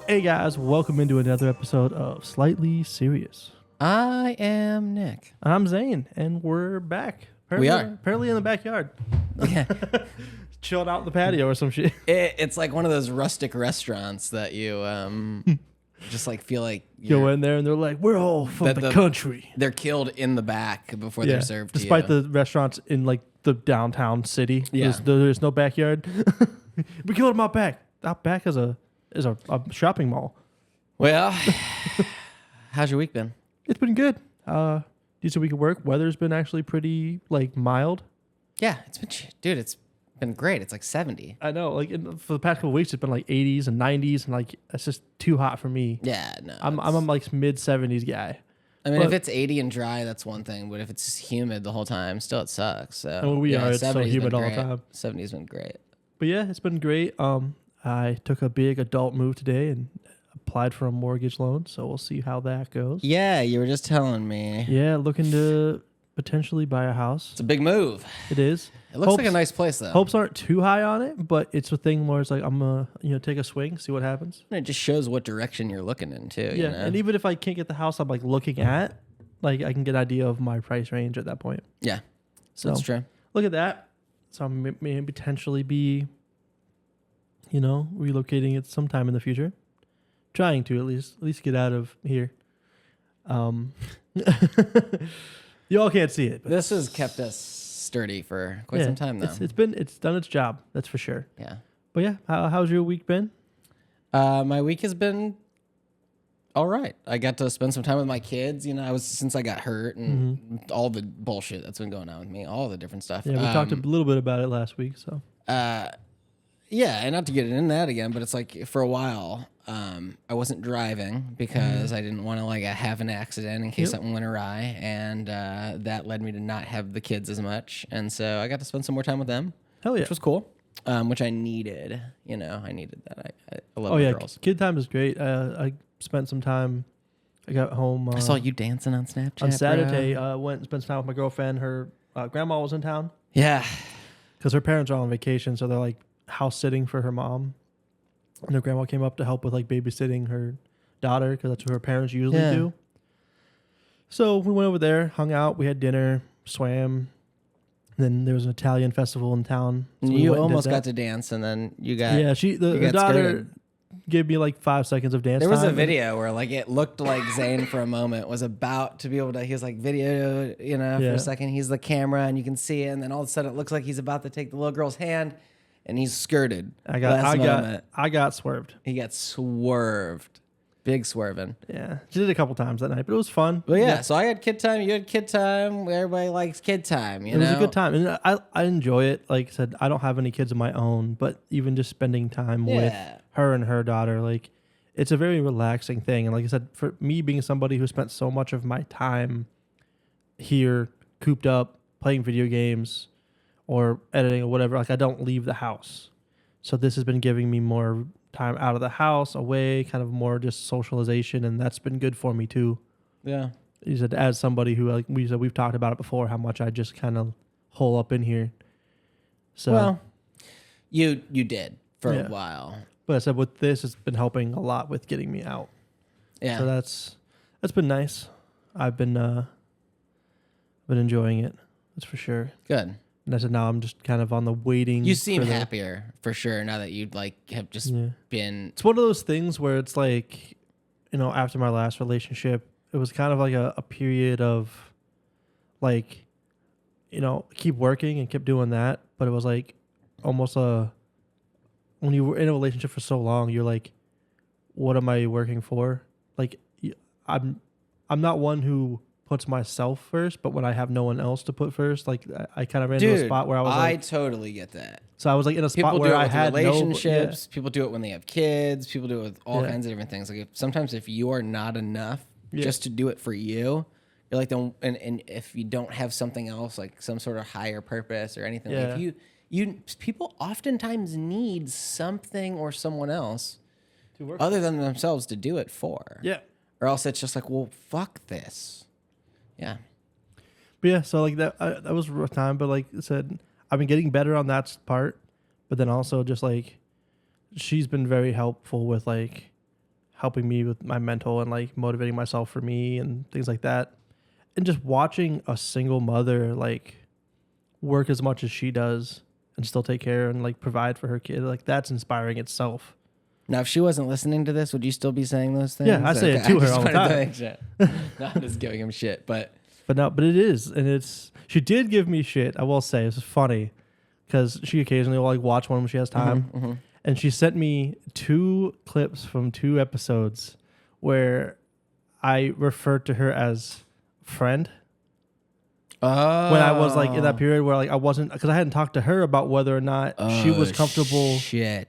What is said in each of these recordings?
Hey guys, welcome into another episode of Slightly Serious. I am Nick. I'm Zane, and we're back. We are. Apparently in the backyard. Yeah. Chilled out in the patio or some shit. It's like one of those rustic restaurants that you just like feel like Go in there and they're like, we're all from the country. They're killed in the back before they're served Despite to you. the restaurants in like the downtown city. Yeah. There's no backyard. We killed them out back. Out back is a shopping mall. Well, how's your week been? It's been good. Decent week of work. Weather's been actually pretty like mild. Yeah, it's been great. It's like 70. I know, like for the past couple of weeks, it's been like 80s and 90s, and like it's just too hot for me. Yeah, no. I'm a like mid 70s guy. I mean, if it's 80 and dry, that's one thing. But if it's humid the whole time, still it sucks. So It's so 70's humid been all the great. time. 70's been great. But yeah, it's been great. I took a big adult move today and applied for a mortgage loan, so we'll see how that goes. Yeah, you were just telling me. Yeah, looking to potentially buy a house. It's a big move. It is. It looks like a nice place, though. Hopes aren't too high on it, but it's a thing where it's like I'm gonna take a swing, see what happens. And it just shows what direction you're looking in, too. Yeah, you know? and even if I can't get the house I'm like looking at, like I can get an idea of my price range at that point. Yeah, So that's true. look at that. So I may potentially be, relocating it sometime in the future. Trying to at least get out of here. You all can't see it. But This has kept us sturdy for quite some time, though. It's done its job. That's for sure. Yeah. But yeah, how's your week been? My week has been all right. I got to spend some time with my kids. Since I got hurt and all the bullshit that's been going on with me, all the different stuff. Yeah, we talked a little bit about it last week. So Yeah, and not to get into that again, but it's like for a while, I wasn't driving because I didn't want to have an accident in case something went awry, and that led me to not have the kids as much, and so I got to spend some more time with them. Hell yeah, which was cool, which I needed. I needed that. I love oh my yeah, girls. kid time is great. I spent some time. I got home. I saw you dancing on Snapchat on Saturday. bro. Went and spent some time with my girlfriend. Her grandma was in town. Yeah, because her parents are on vacation, so they're like house sitting for her mom, and her grandma came up to help with like babysitting her daughter because that's what her parents usually do. So we went over there, hung out, we had dinner, swam. Then there was an Italian festival in town. So you almost got to dance, and then you got the daughter skirted. gave me like 5 seconds of dance. There was time a video where it looked like Zane for a moment was about to be able to. He was like video, for a second. He's the camera, and you can see it, and then all of a sudden it looks like he's about to take the little girl's hand. And he's skirted. I got swerved. He got swerved. Big swerving. Yeah. She did it a couple times that night, but it was fun. Well, yeah. So I had kid time. You had kid time. Everybody likes kid time. It was a good time. And I enjoy it. Like I said, I don't have any kids of my own, but even just spending time with her and her daughter, like it's a very relaxing thing. And like I said, for me being somebody who spent so much of my time here cooped up playing video games or editing or whatever, like I don't leave the house. So this has been giving me more time out of the house, away, kind of more just socialization, and that's been good for me too. Yeah. You said, as somebody who, like we said, we've talked about it before, how much I just kind of hole up in here. So well, you did for a while. But I said with this, it's been helping a lot with getting me out. Yeah. So that's been nice. I've been enjoying it. That's for sure. Good. And I said, now I'm just kind of on the waiting. You seem happier for sure now that you have just been. It's one of those things where it's like, after my last relationship, it was kind of like a period of like, keep working and keep doing that. But it was like almost when you were in a relationship for so long, you're like, what am I working for? Like, I'm not one who puts myself first, but when I have no one else to put first, like I kind of ran into a spot where I was I totally get that. So I was like in a spot where I had relationships. People do it when they have kids. People do it with all kinds of different things. Like sometimes if you are not enough just to do it for you, you're like, and if you don't have something else, like some sort of higher purpose or anything, like people oftentimes need something or someone else to work other than themselves to do it for. Yeah. Or else it's just like, well, fuck this. Yeah. But yeah, so like that was a rough time, but like I said, I've been getting better on that part, but then also just like she's been very helpful with like helping me with my mental and like motivating myself for me and things like that. And just watching a single mother like work as much as she does and still take care and like provide for her kid, like that's inspiring itself. Now, if she wasn't listening to this, would you still be saying those things? Yeah, I say it to her all the time. Shit. No, I'm just giving him shit, but it is, and she did give me shit. I will say it's funny because she occasionally will like watch one when she has time, and she sent me 2 clips from 2 episodes where I referred to her as friend. Oh. When I was like in that period where like I wasn't, because I hadn't talked to her about whether or not she was comfortable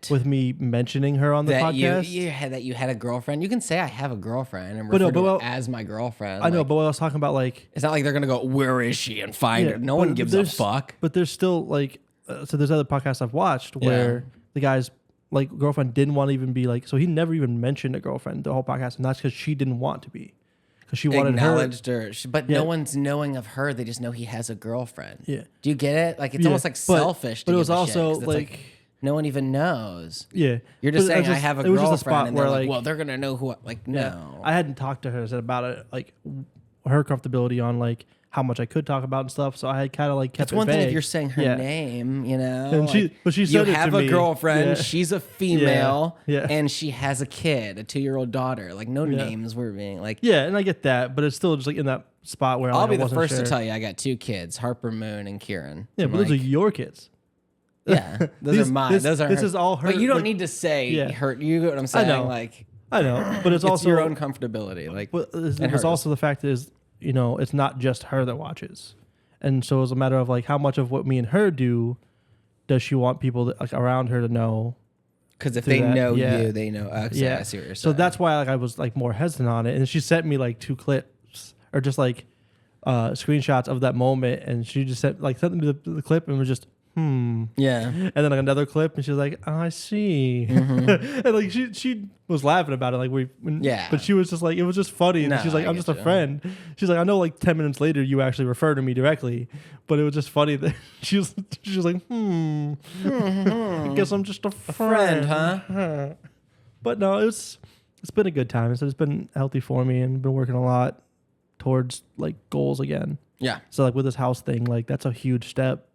with me mentioning her on the podcast. You had a girlfriend. You can say I have a girlfriend and refer to her as my girlfriend. I know, but what I was talking about, like, it's not like they're gonna go, where is she, and find her. No one gives a fuck. But there's still like, so there's other podcasts I've watched where the guy's like girlfriend didn't want to even be like, so he never even mentioned a girlfriend the whole podcast, and that's because she didn't want to be. Because she wanted acknowledged her. But no one's knowing of her. They just know he has a girlfriend. Yeah. Do you get it? Like, it's almost like selfish. But it was also like no one even knows. Yeah. You're just saying I have a girlfriend. It was just a spot where like, well, they're gonna know who. Like, no. I hadn't talked to her about it, like her comfortability on like how much I could talk about and stuff. So I had kind of like kept it vague. That's one thing if you're saying her name, you know. And she said you it have to a me. girlfriend. Yeah. She's a female, and she has a kid, a 2-year-old daughter. Like no names were being like. Yeah, and I get that, but it's still just like in that spot where I'll be the first to tell you I got 2 kids, Harper Moon and Kieran. Yeah, but those are your kids. Yeah, those are mine. Those are. This is all her. But you don't need to say her. You get what I'm saying? I know, but it's also your own comfortability. Like, it's also the fact is, you know, it's not just her that watches. And so it's a matter of like how much of what me and her do does she want people that, like, around her to know? Because if they know you, they know us. Yeah, I see what you're saying. So that's why like I was like more hesitant on it. And she sent me like 2 clips or just like screenshots of that moment, and she just sent me the clip and was just yeah. And then like another clip, and she was like, oh, I see. And like she was laughing about it, like but she was just like, it was just funny. And she's like, I'm just a friend. She's like, I know like 10 minutes later you actually refer to me directly, but it was just funny that she was like, I guess I'm just a friend, huh? But no, it's been a good time. It's been healthy for me, and been working a lot towards like goals again. Yeah. So like with this house thing, like that's a huge step.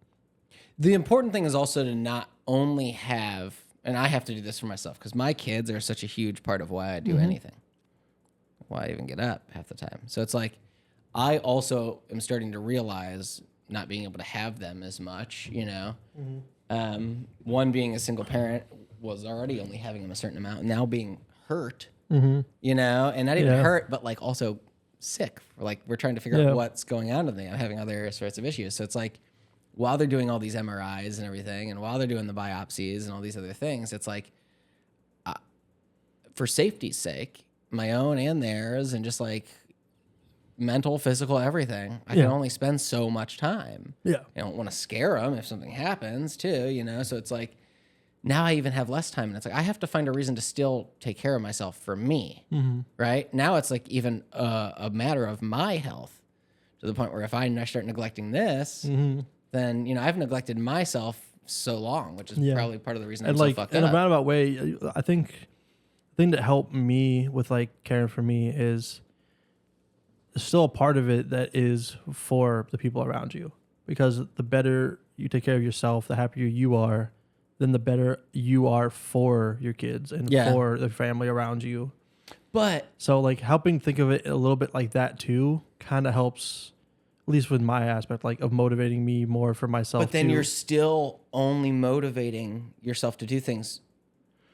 The important thing is also to not only have, and I have to do this for myself because my kids are such a huge part of why I do anything, why I even get up half the time. So it's like, I also am starting to realize not being able to have them as much, you know. One, being a single parent, was already only having them a certain amount. Now being hurt, you know, and not even hurt, but like also sick. Like we're trying to figure out what's going on with me. I'm having other sorts of issues. So it's like, while they're doing all these MRIs and everything, and while they're doing the biopsies and all these other things, it's like, for safety's sake, my own and theirs, and just like mental, physical, everything, I can only spend so much time. Yeah. I don't want to scare them if something happens too, you know? So it's like, now I even have less time, and it's like, I have to find a reason to still take care of myself for me, right? Now it's like even a matter of my health, to the point where if I start neglecting this, then, you know, I've neglected myself so long, which is probably part of the reason I'm so fucked up. In a roundabout way, I think the thing that helped me with like caring for me is still a part of it that is for the people around you. Because the better you take care of yourself, the happier you are, then the better you are for your kids and for the family around you. But so like helping think of it a little bit like that too kind of helps, at least with my aspect, like of motivating me more for myself. But then you're still only motivating yourself to do things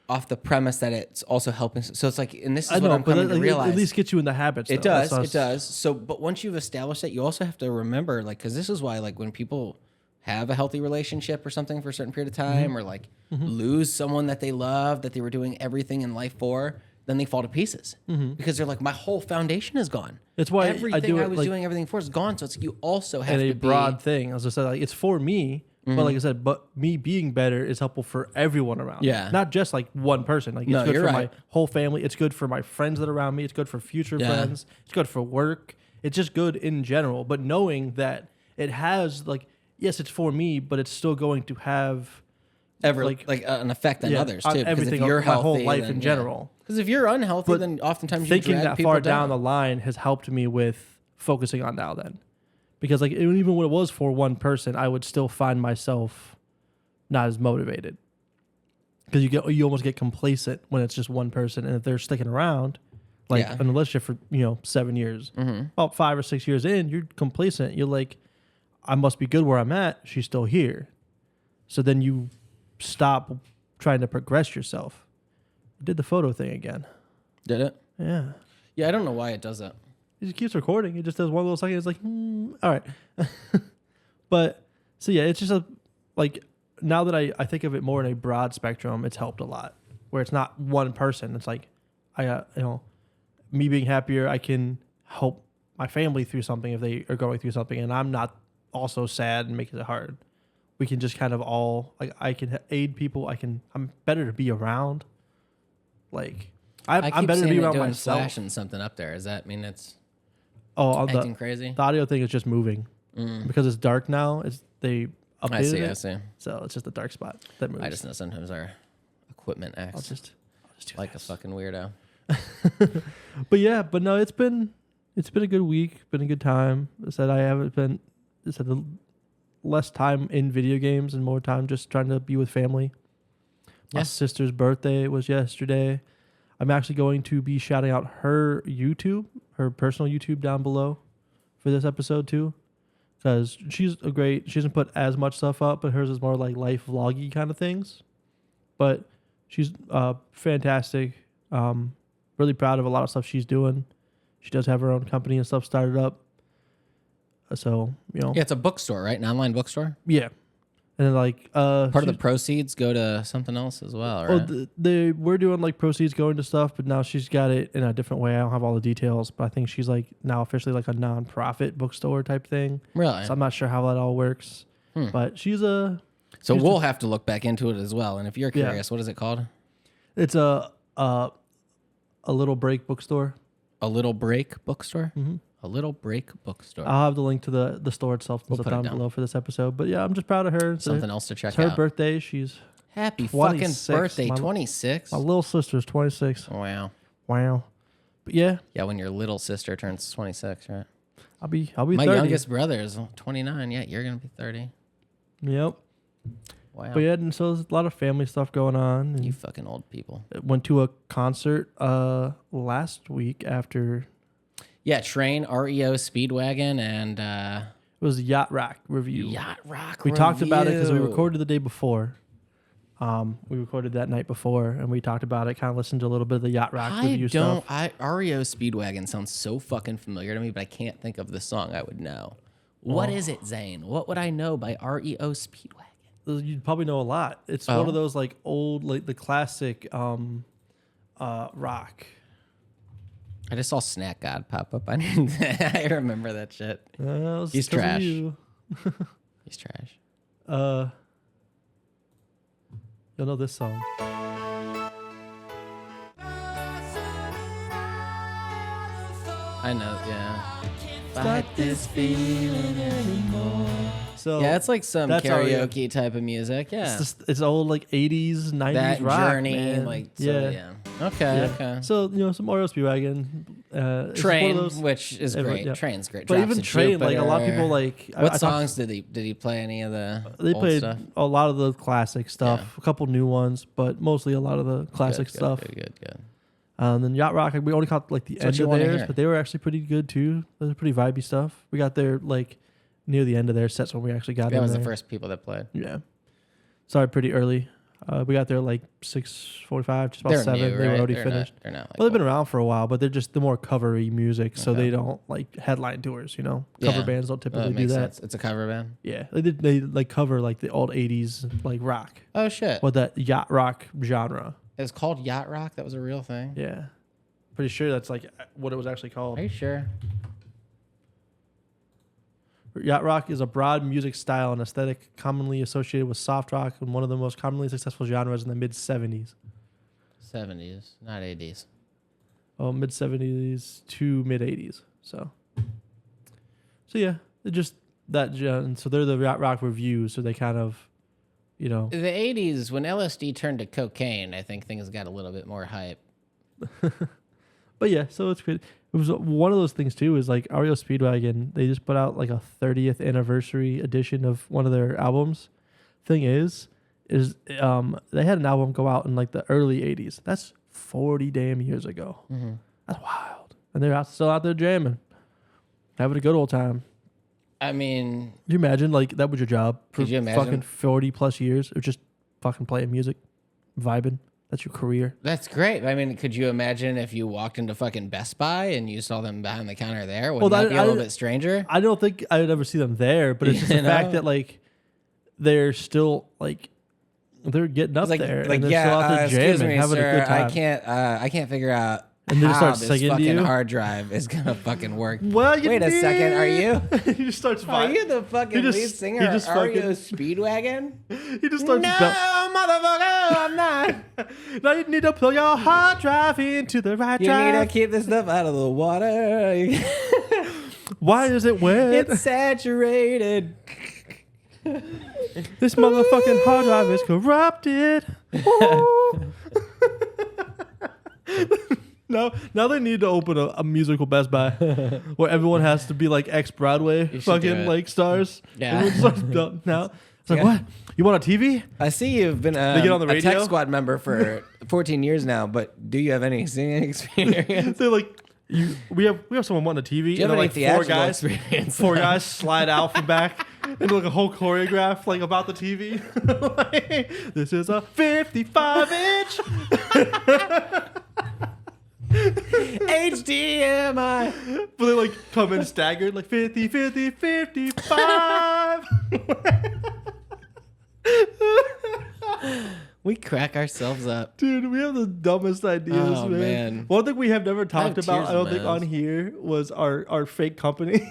off the premise that it's also helping. So it's like, and this is what I'm coming to realize. It at least gets you in the habits. It does. It does. So, but once you've established that, you also have to remember, like, because this is why, like, when people have a healthy relationship or something for a certain period of time, or like lose someone that they love, that they were doing everything in life for, then they fall to pieces because they're like, my whole foundation is gone. That's why everything I was doing everything for is gone. So it's like, you also have to be broad thing. As I said, like, it's for me, but like I said, but me being better is helpful for everyone around. Yeah, not just like one person. Like it's good for my whole family. It's good for my friends that are around me. It's good for future friends. It's good for work. It's just good in general. But knowing that it has like, yes, it's for me, but it's still going to have ever like an effect on others too. Everything, if you're my whole life in general. Because if you're unhealthy, then oftentimes thinking that far down the line has helped me with focusing on now then. Because like even when it was for one person, I would still find myself not as motivated. Because you almost get complacent when it's just one person, and if they're sticking around, like in a relationship for 7 years, about 5 or 6 years in, you're complacent. You're like, I must be good where I'm at. She's still here, so then you stop trying to progress yourself. I did the photo thing again. Did it? Yeah. Yeah, I don't know why it does that. It just keeps recording. It just does one little second. It's like, all right. But so yeah, it's just now that I think of it more in a broad spectrum, it's helped a lot. Where it's not one person. It's like me being happier, I can help my family through something if they are going through something, and I'm not also sad and making it hard. We can just kind of all I can aid people. I'm better to be around. Like I'm better to be around myself. Flashing something up there. Does that mean it's acting crazy? The audio thing is just moving because it's dark now. They updated it. I see. So it's just a dark spot that moves. I just know sometimes our equipment acts I'll just do like a fucking weirdo. but no, it's been a good week. Been a good time. I said less time in video games and more time just trying to be with family. My sister's birthday was yesterday. I'm actually going to be shouting out her personal YouTube down below for this episode too. Because she doesn't put as much stuff up, but hers is more like life vloggy kind of things. But she's fantastic. Really proud of a lot of stuff she's doing. She does have her own company and stuff started up. So, Yeah, it's a bookstore, right? An online bookstore? Yeah. And then part of the proceeds go to something else as well, right? We're doing like proceeds going to stuff, but now she's got it in a different way. I don't have all the details, but I think she's like now officially like a non-profit bookstore type thing. Really? So I'm not sure how that all works, but she's a. So we'll have to look back into it as well. And if you're curious, what is it called? It's a Little Break bookstore. A Little Break bookstore? Mm-hmm. A Little Break bookstore. I'll have the link to the store itself down below for this episode. But yeah, I'm just proud of her. Something else to check out. It's her birthday. She's happy fucking birthday. 26. My little sister's 26. Wow. But yeah. Yeah, when your little sister turns 26, right? I'll be my 30. My youngest brother is 29. Yeah, you're gonna be 30. Yep. Wow. But yeah, and so there's a lot of family stuff going on. And you fucking old people. Went to a concert last week after. Yeah, Train, REO, Speedwagon, and it was Yacht Rock review. Yacht Rock We talked about it because we recorded the day before. We recorded that night before, and we talked about it, kind of listened to a little bit of the Yacht Rock review stuff. REO Speedwagon sounds so fucking familiar to me, but I can't think of the song I would know. What is it, Zane? What would I know by REO Speedwagon? You'd probably know a lot. It's one of those like old, like the classic rock. I just saw Snack God pop up. I remember that shit. He's trash. He's trash. You'll know this song. I know, yeah. Fight this feeling anymore. So yeah, it's like some karaoke type of music. Yeah, it's old like 80s, 90s that rock. Journey, man. like yeah. Okay. So some REO Speedwagon, Train, which is great. Yeah. Train's great. But even Train, like a lot of people like. What songs did he play? Any of the? They old played stuff? a lot of the classic stuff, a couple new ones, but mostly a lot of the classic stuff. Good. And then Yacht Rock, we only caught like the end of theirs, but they were actually pretty good too. Those are pretty vibey stuff. We got there like near the end of their sets when we actually got in. That was there. the first people that played. Yeah. Sorry, pretty early. We got there like 6:45, just about 7. New, they were already finished. They're not They've been around for a while, but they're just the more covery music, so they don't like headline tours. Cover bands don't typically do that. Sense. It's a cover band. Yeah, they like cover like the old 80s like rock. Oh shit! With that yacht rock genre. It's called Yacht Rock. That was a real thing. Yeah, pretty sure that's like what it was actually called. Are you sure? Yacht rock is a broad music style and aesthetic commonly associated with soft rock and one of the most commonly successful genres in the mid-70s. 70s, not 80s. Oh, mid-70s to mid-80s. So yeah, they're just that. So they're the Yacht Rock review. So they kind of you know. The 80s, when LSD turned to cocaine, I think things got a little bit more hype. But yeah, so it's good. It was one of those things too. Is like REO Speedwagon. They just put out like a 30th anniversary edition of one of their albums. Thing is they had an album go out in like the early 80s. That's 40 damn years ago. Mm-hmm. That's wild. And they're still out there jamming, having a good old time. I mean, could you imagine like that was your job for fucking 40 plus years? It was just fucking playing music, vibing. That's your career. That's great. I mean, could you imagine if you walked into fucking Best Buy and you saw them behind the counter there? Wouldn't that be a little bit stranger? I don't think I would ever see them there, but it's just the fact that like they're still like they're getting up there and they're still out there jamming, having a good time. I can't figure out and then how this fucking hard drive is gonna fucking work. Well, wait a second, are you? He just starts. Are you the fucking lead singer of REO Speedwagon? He just starts. No, motherfucker, I'm not. Now you need to plug your hard drive into the right drive. You need to keep this stuff out of the water. Why is it wet? It's saturated. This motherfucking hard drive is corrupted. Now they need to open a musical Best Buy where everyone has to be like ex-Broadway fucking like stars. Yeah. Now it's like, what? You want a TV? I see you've been a Tech Squad member for 14 years now, but do you have any singing experience? They're like, we have someone wanting a TV. Do you have any like four guys slide out from back and do like a whole choreograph like about the TV. Like, this is a 55-inch. HDMI. But they like come in staggered like 50, 50, 55. We crack ourselves up. Dude, we have the dumbest ideas, man. One thing we have never talked about, I don't think, on here was our fake company.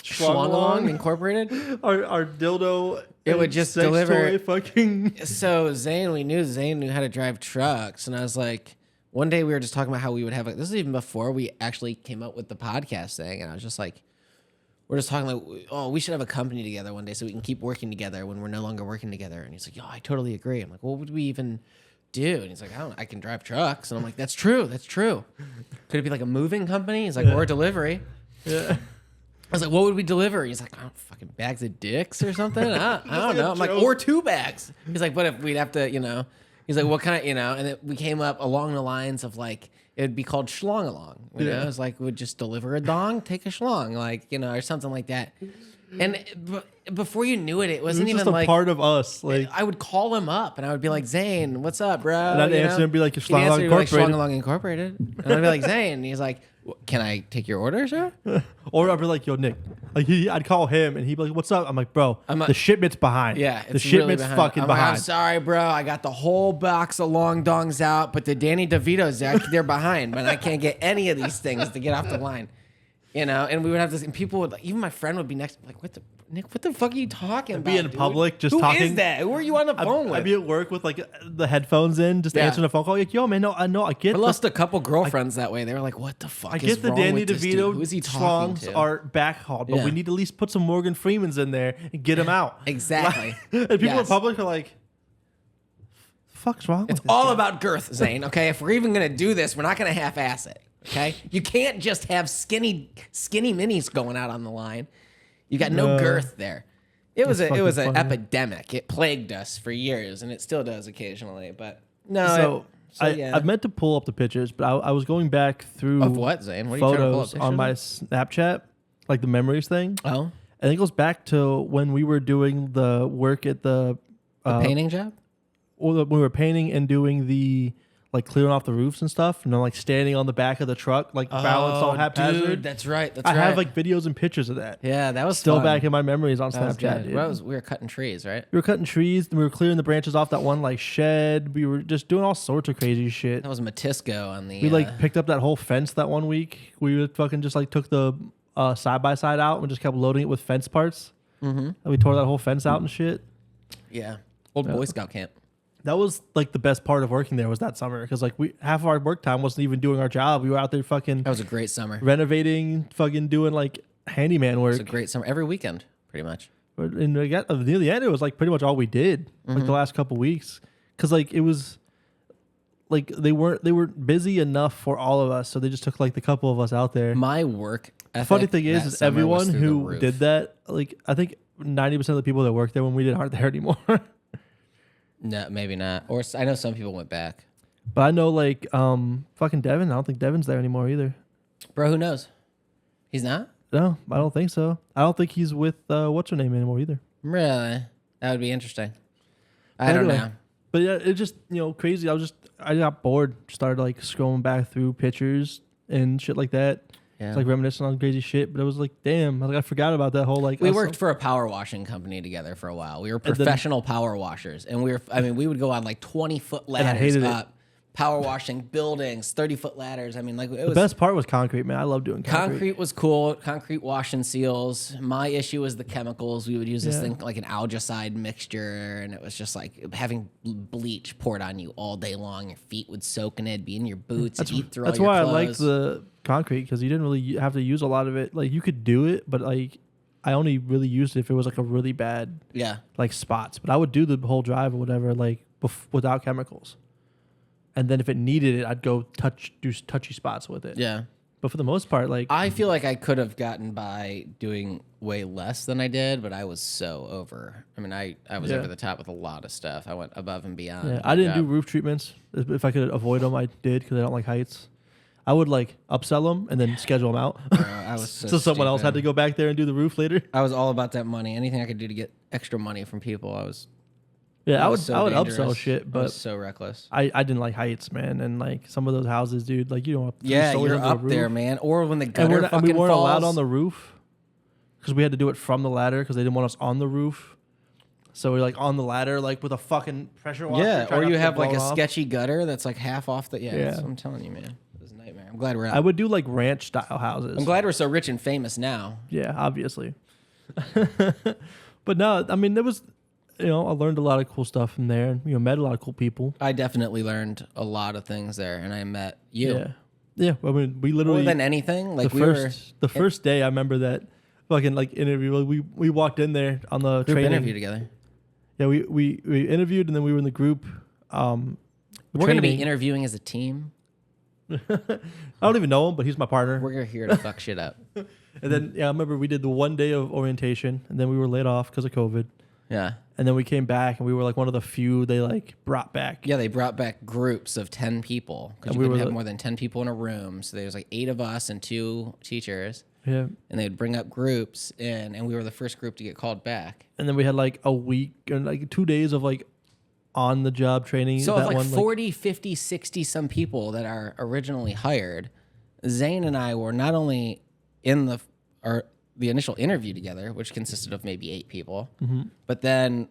Schlongalong Incorporated? Our dildo. It would just deliver. Fucking. So Zane knew how to drive trucks. And I was like, one day we were just talking about how we would have, this is even before we actually came up with the podcast thing. And I was just like, we're just talking like, oh, we should have a company together one day so we can keep working together when we're no longer working together. And he's like, yo, I totally agree. I'm like, what would we even do? And he's like, I can drive trucks. And I'm like, that's true. Could it be like a moving company? He's like, or a delivery. Yeah. I was like, what would we deliver? He's like, oh, fucking bags of dicks or something. I don't know. I'm like, or 2 bags. He's like, but if we'd have to, he's like, what kind of, and then we came up along the lines of like, it would be called Schlong-along. You know, it's like, we'd just deliver a dong, take a schlong, like, or something like that. And before you knew it, it wasn't even like a part of us. Like, I would call him up and I would be like, Zane, what's up, bro? And I'd answer and be like, Schlong-along Incorporated. And I'd be like, Zane. And he's like, can I take your order, sir? Or I'd be like, yo, Nick. Like I'd call him and he'd be like, what's up? I'm like, bro, the shipment's behind. Yeah, the shipment's really fucking behind. I'm sorry, bro. I got the whole box of long dongs out, but the Danny DeVito's they're behind, but I can't get any of these things to get off the line. And we would have this, and people would, even my friend would be next, like, Nick, what the fuck are you talking about? Be in public, just Who talking. Who is that? Who are you on the phone with? I'd be at work with like the headphones in, just answering the phone call. Like, yo, man, I get. I lost a couple girlfriends that way. They were like, what the fuck is wrong with this dude? Who is he talking to? Are backhauled, but we need to at least put some Morgan Freemans in there and get them out. Exactly. And people in public are like, fuck's wrong with It's all about girth, Zane, okay? If we're even going to do this, we're not going to half-ass it, okay? You can't just have skinny minis going out on the line. You got no girth there. It was an epidemic. It plagued us for years, and it still does occasionally. But no, I meant to pull up the pictures, but I was going back through of what, Zane? What are you trying to pull up photos on my Snapchat, like the memories thing. Oh, and it goes back to when we were doing the work at the painting job. Or when we were painting and doing the like clearing off the roofs and stuff, and I'm like standing on the back of the truck, like balanced all haphazard. Dude, that's right. I have like videos and pictures of that. Yeah, that was still fun. Back in my memories on Snapchat. Dude. We were cutting trees, right? We were cutting trees, and we were clearing the branches off that one like shed. We were just doing all sorts of crazy shit. That was Matisco on the. We like picked up that whole fence that one week. We would fucking just like took the side by side out and just kept loading it with fence parts. Mm-hmm. And we tore that whole fence out and shit. Yeah, old Boy Scout camp. That was like the best part of working there was that summer because like half of our work time wasn't even doing our job. We were out there fucking. That was a great summer. Renovating, fucking doing like handyman work. It was a great summer every weekend, pretty much. But near the end, it was like pretty much all we did, like the last couple weeks, because like it was like they were busy enough for all of us, so they just took like the couple of us out there. My work ethic. Funny thing is everyone who did that, like I think 90% of the people that worked there when we did aren't there anymore. No, maybe not. Or I know some people went back. But I know like fucking Devin. I don't think Devin's there anymore either. Bro, who knows? He's not? No, I don't think so. I don't think he's with what's her name anymore either. Really? That would be interesting. I don't know. But yeah, it just crazy. I got bored. Started like scrolling back through pictures and shit like that. Yeah. It's like reminiscing on crazy shit. But it was like, damn, I forgot about that whole like. We worked for a power washing company together for a while. We were professional power washers, and we would go on like 20-foot ladders up. Power washing buildings, 30-foot ladders. I mean, like it was. The best part was concrete, man. I love doing concrete. Concrete was cool. Concrete wash and seals. My issue was the chemicals. We would use this thing like an algicide mixture, and it was just like having bleach poured on you all day long. Your feet would soak in it, be in your boots, eat through all your clothes. That's why I liked the concrete, because you didn't really have to use a lot of it. Like you could do it, but like I only really used it if it was like a really bad like spots. But I would do the whole drive or whatever like without chemicals. And then if it needed it, I'd go do touchy spots with it. Yeah. But for the most part, like I feel like I could have gotten by doing way less than I did, but I was so over. I mean, I was over the top with a lot of stuff. I went above and beyond. Yeah, I didn't do roof treatments. If I could avoid them, I did, because I don't like heights. I would like upsell them and then schedule them out. I was so someone else had to go back there and do the roof later. I was all about that money. Anything I could do to get extra money from people, I was. Yeah, I would upsell shit, but I was so reckless. I didn't like heights, man, and like some of those houses, dude, like you don't. You're up there, man. Or when the gutter fucking we weren't falls. allowed on the roof because we had to do it from the ladder because they didn't want us on the roof. So we're like on the ladder, like with a fucking pressure washer. Yeah, or you have like a sketchy gutter that's like half off the. Yeah. I'm telling you, man, it was a nightmare. I'm glad we're out. I would do like ranch style houses. I'm glad we're so rich and famous now. Yeah, obviously. But no, I mean there was. I learned a lot of cool stuff from there, and met a lot of cool people. I definitely learned a lot of things there, and I met you. Yeah. I mean, we literally more than anything. Like the first day, I remember that fucking like interview. We walked in there on the group training interview together. Yeah, we interviewed, and then we were in the group. We're going to be interviewing as a team. I don't even know him, but he's my partner. We're here to fuck shit up. And then I remember we did the one day of orientation, and then we were laid off because of COVID. Yeah. And then we came back, and we were like one of the few they like brought back. Yeah, they brought back groups of 10 people because you couldn't have more than 10 people in a room. So there was like 8 of us and 2 teachers. Yeah. And they'd bring up groups, and we were the first group to get called back. And then we had like a week and like 2 days of like on the job training. So of like 40, 50, 60 some people that are originally hired, Zane and I were not only in the initial interview together, which consisted of maybe 8 people, but then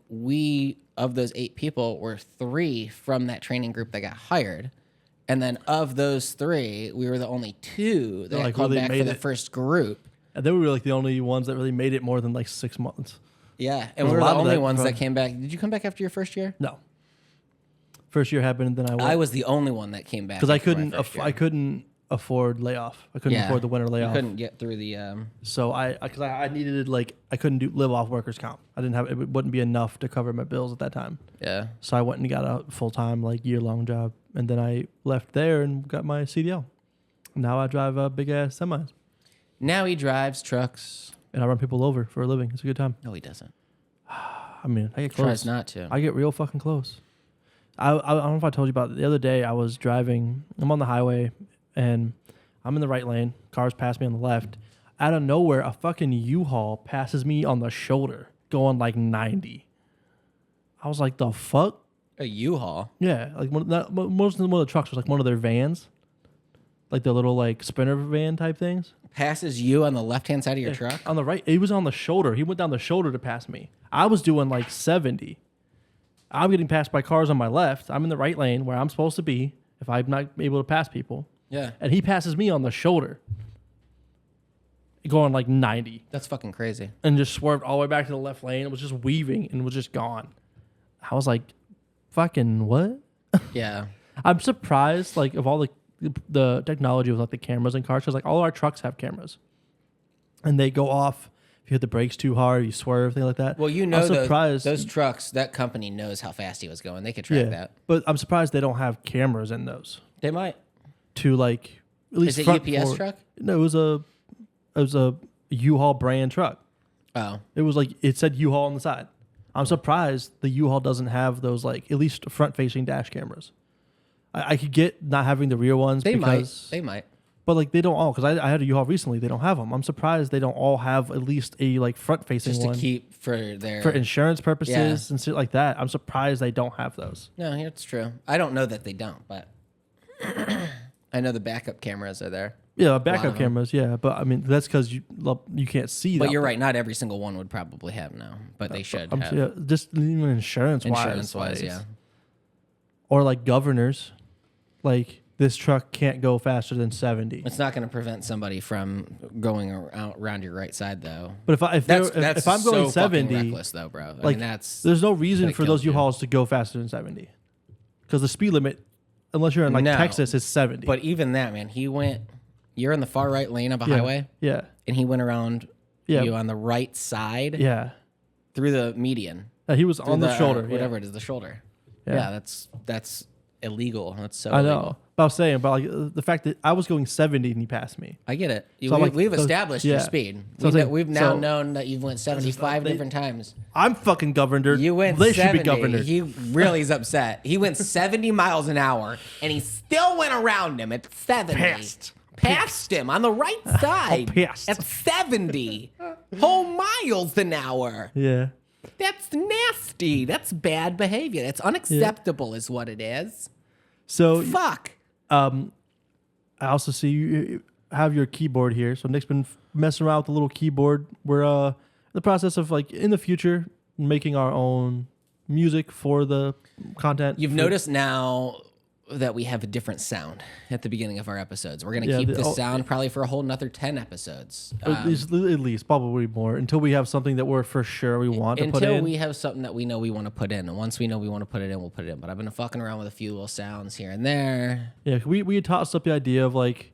of those 8 people, were 3 from that training group that got hired. And then of those 3, we were the only 2 that got called back for the first group. And then we were like the only ones that really made it more than like 6 months. Yeah, and we were the only ones that came back. Did you come back after your first year? No. First year happened, and then I went. I was the only one that came back because I couldn't afford layoff. I couldn't afford the winter layoff. You couldn't get through the. So because I needed I couldn't live off workers' comp. I didn't have it wouldn't be enough to cover my bills at that time. Yeah. So I went and got a full-time year-long job, and then I left there and got my CDL. Now I drive big ass semis. Now he drives trucks, and I run people over for a living. It's a good time. No, he doesn't. I mean, I get close. Tries not to. I get real fucking close. I don't know if I told you about it. The other day I was driving. I'm on the highway, and I'm in the right lane. Cars pass me on the left. Out of nowhere, a fucking U-Haul passes me on the shoulder, going like 90. I was like, the fuck? A U-Haul? Yeah, like most of the trucks was like one of their vans, like the little like sprinter van type things. Passes you on the left-hand side of your truck? On the right. He was on the shoulder. He went down the shoulder to pass me. I was doing like 70. I'm getting passed by cars on my left. I'm in the right lane where I'm supposed to be if I'm not able to pass people. Yeah. And he passes me on the shoulder, going like 90. That's fucking crazy. And just swerved all the way back to the left lane. It was just weaving and was just gone. I was like, fucking what? Yeah. I'm surprised, like, of all the technology with like the cameras in cars, because like all our trucks have cameras, and they go off if you hit the brakes too hard, you swerve, things like that. Well, I'm surprised those trucks, that company knows how fast he was going. They could track that. But I'm surprised they don't have cameras in those. They might. To like at least is it UPS truck? No, it was a U-Haul brand truck. Oh, it was like it said U-Haul on the side. I'm surprised the U-Haul doesn't have those like at least front-facing dash cameras. I could get not having the rear ones. They might. But like they don't all because I had a U-Haul recently. They don't have them. I'm surprised they don't all have at least a like front-facing one. Just to keep for insurance purposes and shit like that. I'm surprised they don't have those. No, it's true. I don't know that they don't, but I know the backup cameras are there. Yeah, backup cameras. Yeah, but I mean that's because you can't see. But you're right. Not every single one would probably have now, but they should have. Yeah, just even insurance wise, yeah. Or like governors, like this truck can't go faster than 70. It's not going to prevent somebody from going around your right side though. But if I'm going 70, reckless though, bro. Like there's no reason for those U-Hauls to go faster than 70, because the speed limit, unless you're in like Texas, is 70. But even that, man, you're in the far right lane of a highway. Yeah. And he went around you on the right side. Yeah. Through the median. He was on the shoulder. Whatever it is, the shoulder. Yeah, that's illegal. That's so I know. illegal. But I was saying, but like the fact that I was going 70 and he passed me. I get it. So we've established your speed. We've now known that you've went 75 different times. I'm fucking governed. You went they 70. Should be governed. He really is upset. He went 70 miles an hour and he still went around him at 70. Passed him on the right side at 70 whole miles an hour. Yeah. That's nasty. That's bad behavior. That's unacceptable is what it is. So fuck. I also see you have your keyboard here. So Nick's been messing around with the little keyboard. We're in the process of like in the future making our own music for the content. You've noticed now that we have a different sound at the beginning of our episodes. We're going to keep this sound probably for a whole another 10 episodes. At least, probably more, until we have something that we're for sure we want to put in. Until we have something that we know we want to put in. And once we know we want to put it in, we'll put it in. But I've been fucking around with a few little sounds here and there. Yeah, we had tossed up the idea of like,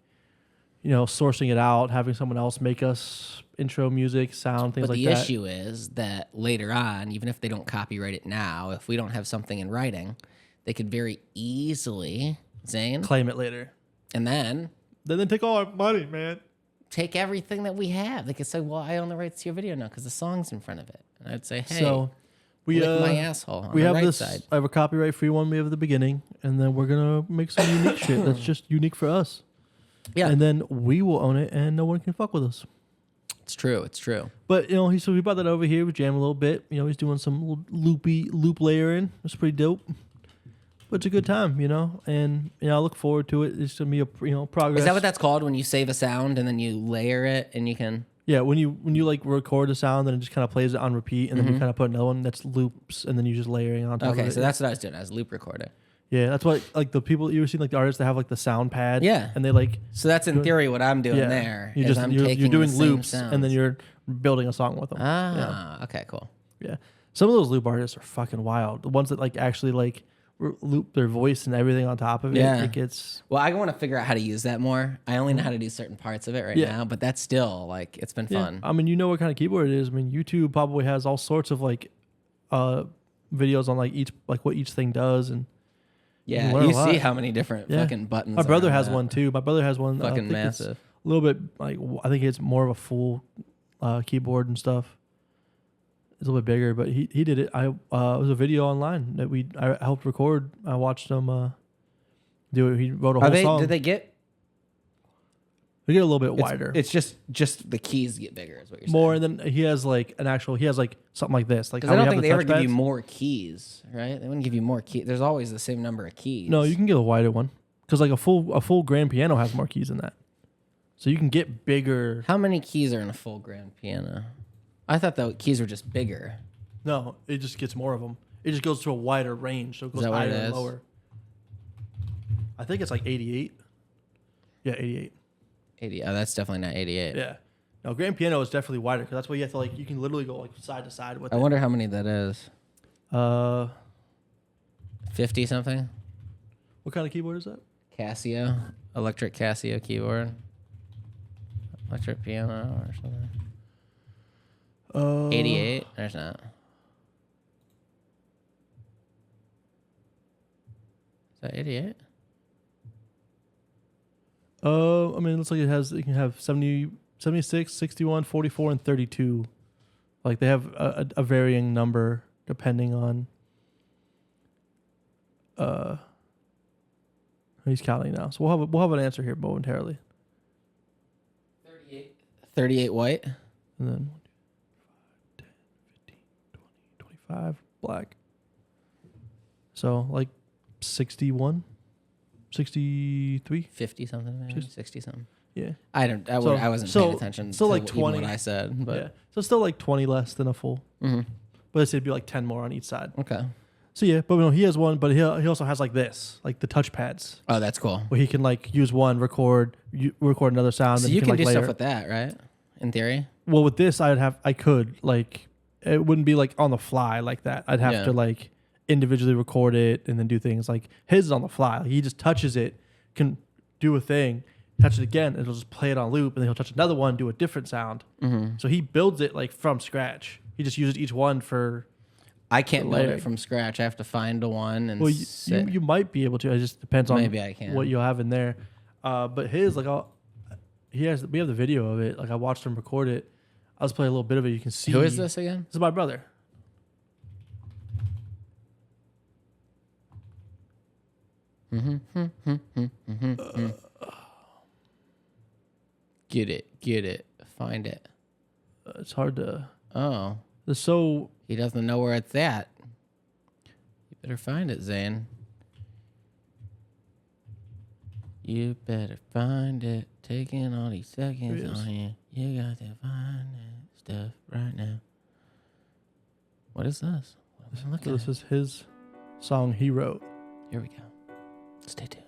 sourcing it out, having someone else make us intro music, sound, things like that. But the issue is that later on, even if they don't copyright it now, if we don't have something in writing, they could very easily, Zane, claim it later. And then take all our money, man. Take everything that we have. They could say, well, I own the rights to your video now because the song's in front of it. And I'd say, hey, so lick my asshole on we the have right this side. I have a copyright free one we have at the beginning, and then we're gonna make some unique shit that's just unique for us. Yeah. And then we will own it and no one can fuck with us. It's true. But so we brought that over here, we jam a little bit. He's doing some little loop layering. It's pretty dope. But it's a good time, and I look forward to it. It's gonna be a progress. Is that what that's called when you save a sound and then you layer it and you can? Yeah, when you like record a sound and it just kind of plays it on repeat, and then you kind of put another one that's loops, and then you just layering on top of it. Okay, so that's what I was doing. I was loop recording. Yeah, that's what like the people you ever seen like the artists that have like the sound pad. Yeah, and they like. So that's in theory what I'm doing there. You're doing loops, and then you're building a song with them. Okay, cool. Yeah, some of those loop artists are fucking wild. The ones that like actually like loop their voice and everything on top of it. Yeah. It gets. Well, I want to figure out how to use that more. I only know how to do certain parts of it right now, but that's still like it's been fun. I mean, what kind of keyboard it is. I mean, YouTube probably has all sorts of like videos on like what each thing does, and you see how many different fucking buttons. My brother has one too. My brother has one fucking massive. A little bit like I think it's more of a full keyboard and stuff. It's a little bit bigger, but he did it. It was a video online that I helped record. I watched him do it. He wrote a whole song. Did they get? They get a little bit wider. It's just the keys get bigger, is what you're saying. More, and then he has like something like this. Like I don't think they ever give you more keys, right? They wouldn't give you more keys. There's always the same number of keys. No, you can get a wider one because like a full grand piano has more keys than that, so you can get bigger. How many keys are in a full grand piano? I thought the keys were just bigger. No, it just gets more of them. It just goes to a wider range, so it goes higher and lower. I think it's like 88. Yeah, 88. 80. Oh, that's definitely not 88. Yeah. No, grand piano is definitely wider because that's why you have to like you can literally go like side to side with it. I wonder how many that is. 50 something. What kind of keyboard is that? Casio, electric Casio keyboard. Electric piano or something. 88? There's not. Is that 88? I mean, it looks like it can have 70, 76, 61, 44, and 32. Like they have a varying number depending on. He's counting now, so we'll have an answer here momentarily. 38 white, and then 10, 15, 20, 25 black. So like 61, 63, 50 something, maybe 60 something. Yeah, I wasn't paying attention. So to like 20. What I said, but yeah, so still like 20 less than a full. Mm-hmm. But it'd be like 10 more on each side. Okay. So yeah, but he has one, but he also has like this, like the touch pads. Oh, that's cool. Where he can like use one, record another sound. So then you can like do layer. stuff with that, right? In theory. Well, with this, I could like, it wouldn't be like on the fly like that. I'd have to like individually record it and then do things like his is on the fly. Like, he just touches it, can do a thing, touch it again, it'll just play it on loop, and then he'll touch another one, do a different sound. Mm-hmm. So he builds it like from scratch. He just uses each one for. I can't build it from scratch. I have to find a one and. Well, you might be able to. It just depends on maybe I can. What you'll have in there. But his we have the video of it. Like I watched him record it. I'll just play a little bit of it. You can see. Who is this again? This is my brother. Get it, find it. It's hard to. Oh, it's so. He doesn't know where it's at. You better find it, Zane. You better find it. Taking all these seconds on you. You got to find that stuff right now. What is this? What am I looking at? This is his song he wrote. Here we go. Stay tuned.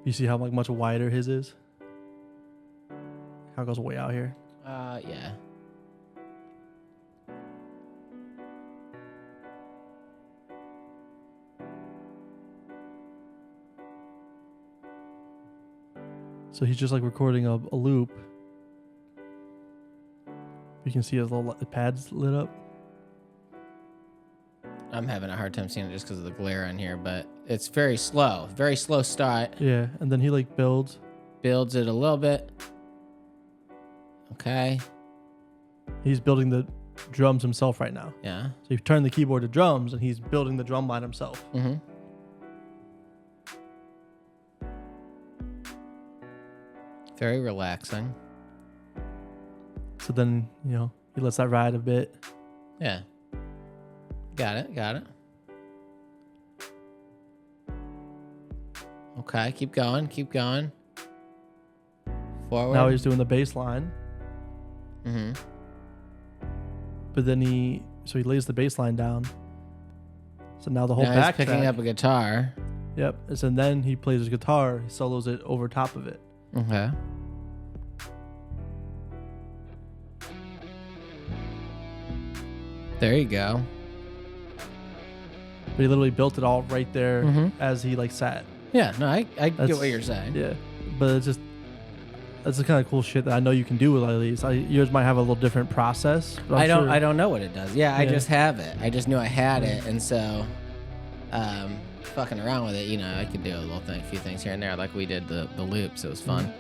You see how like much wider his is? How it goes way out here. Yeah. So he's just like recording a loop. You can see his little pads lit up. I'm having a hard time seeing it just because of the glare on here, but it's very slow start. Yeah, and then he like builds it a little bit. Okay. He's building the drums himself right now. Yeah. So you turn the keyboard to drums, and he's building the drum line himself. Mm-hmm. Very relaxing. So then, he lets that ride a bit. Yeah. Got it. Okay, keep going. Forward. Now he's doing the bass line. Mm-hmm. But then he lays the bass line down. So now the whole now back he's picking track, up a guitar. Yep. And then he plays his guitar. He solos it over top of it. Okay. There you go. But he literally built it all right there as he like sat. Yeah, no, I get what you're saying. Yeah, but that's the kind of cool shit that I know you can do with at least. Yours might have a little different process. I don't know what it does. Yeah, I just have it. I just knew I had it, and so, fucking around with it, I could do a few things here and there, like we did the loops. It was fun.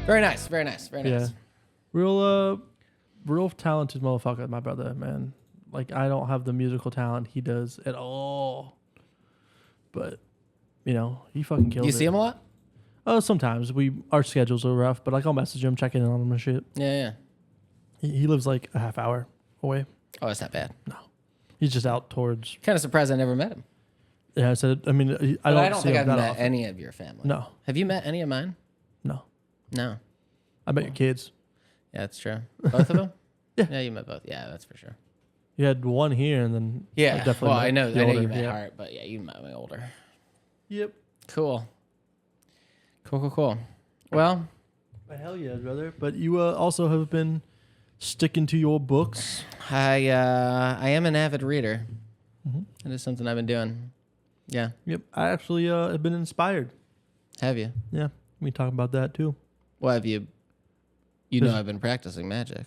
Very nice. Yeah, real talented motherfucker, my brother, man. Like, I don't have the musical talent he does at all. But, he fucking kills it. You see him a lot? Sometimes. Our schedules are rough, but like I'll message him, checking in on him and shit. Yeah. He lives like a half hour away. Oh, it's not bad. No. He's just out towards... Kind of surprised I never met him. Yeah, I said, I don't think I've met any of your family. No. Have you met any of mine? No. No. I met your kids. Yeah, that's true. Both of them? Yeah. Yeah, you met both. Yeah, that's for sure. You had one here, and then yeah. definitely. Well, I know you met yeah. Hart, but yeah, you met me older. Yep. Cool. Well, hell yeah, brother! But you also have been sticking to your books. I am an avid reader. Mm-hmm. It is something I've been doing. Yeah. Yep. I actually have been inspired. Have you? Yeah. We talk about that too. Well, have you? You know, I've been practicing magic,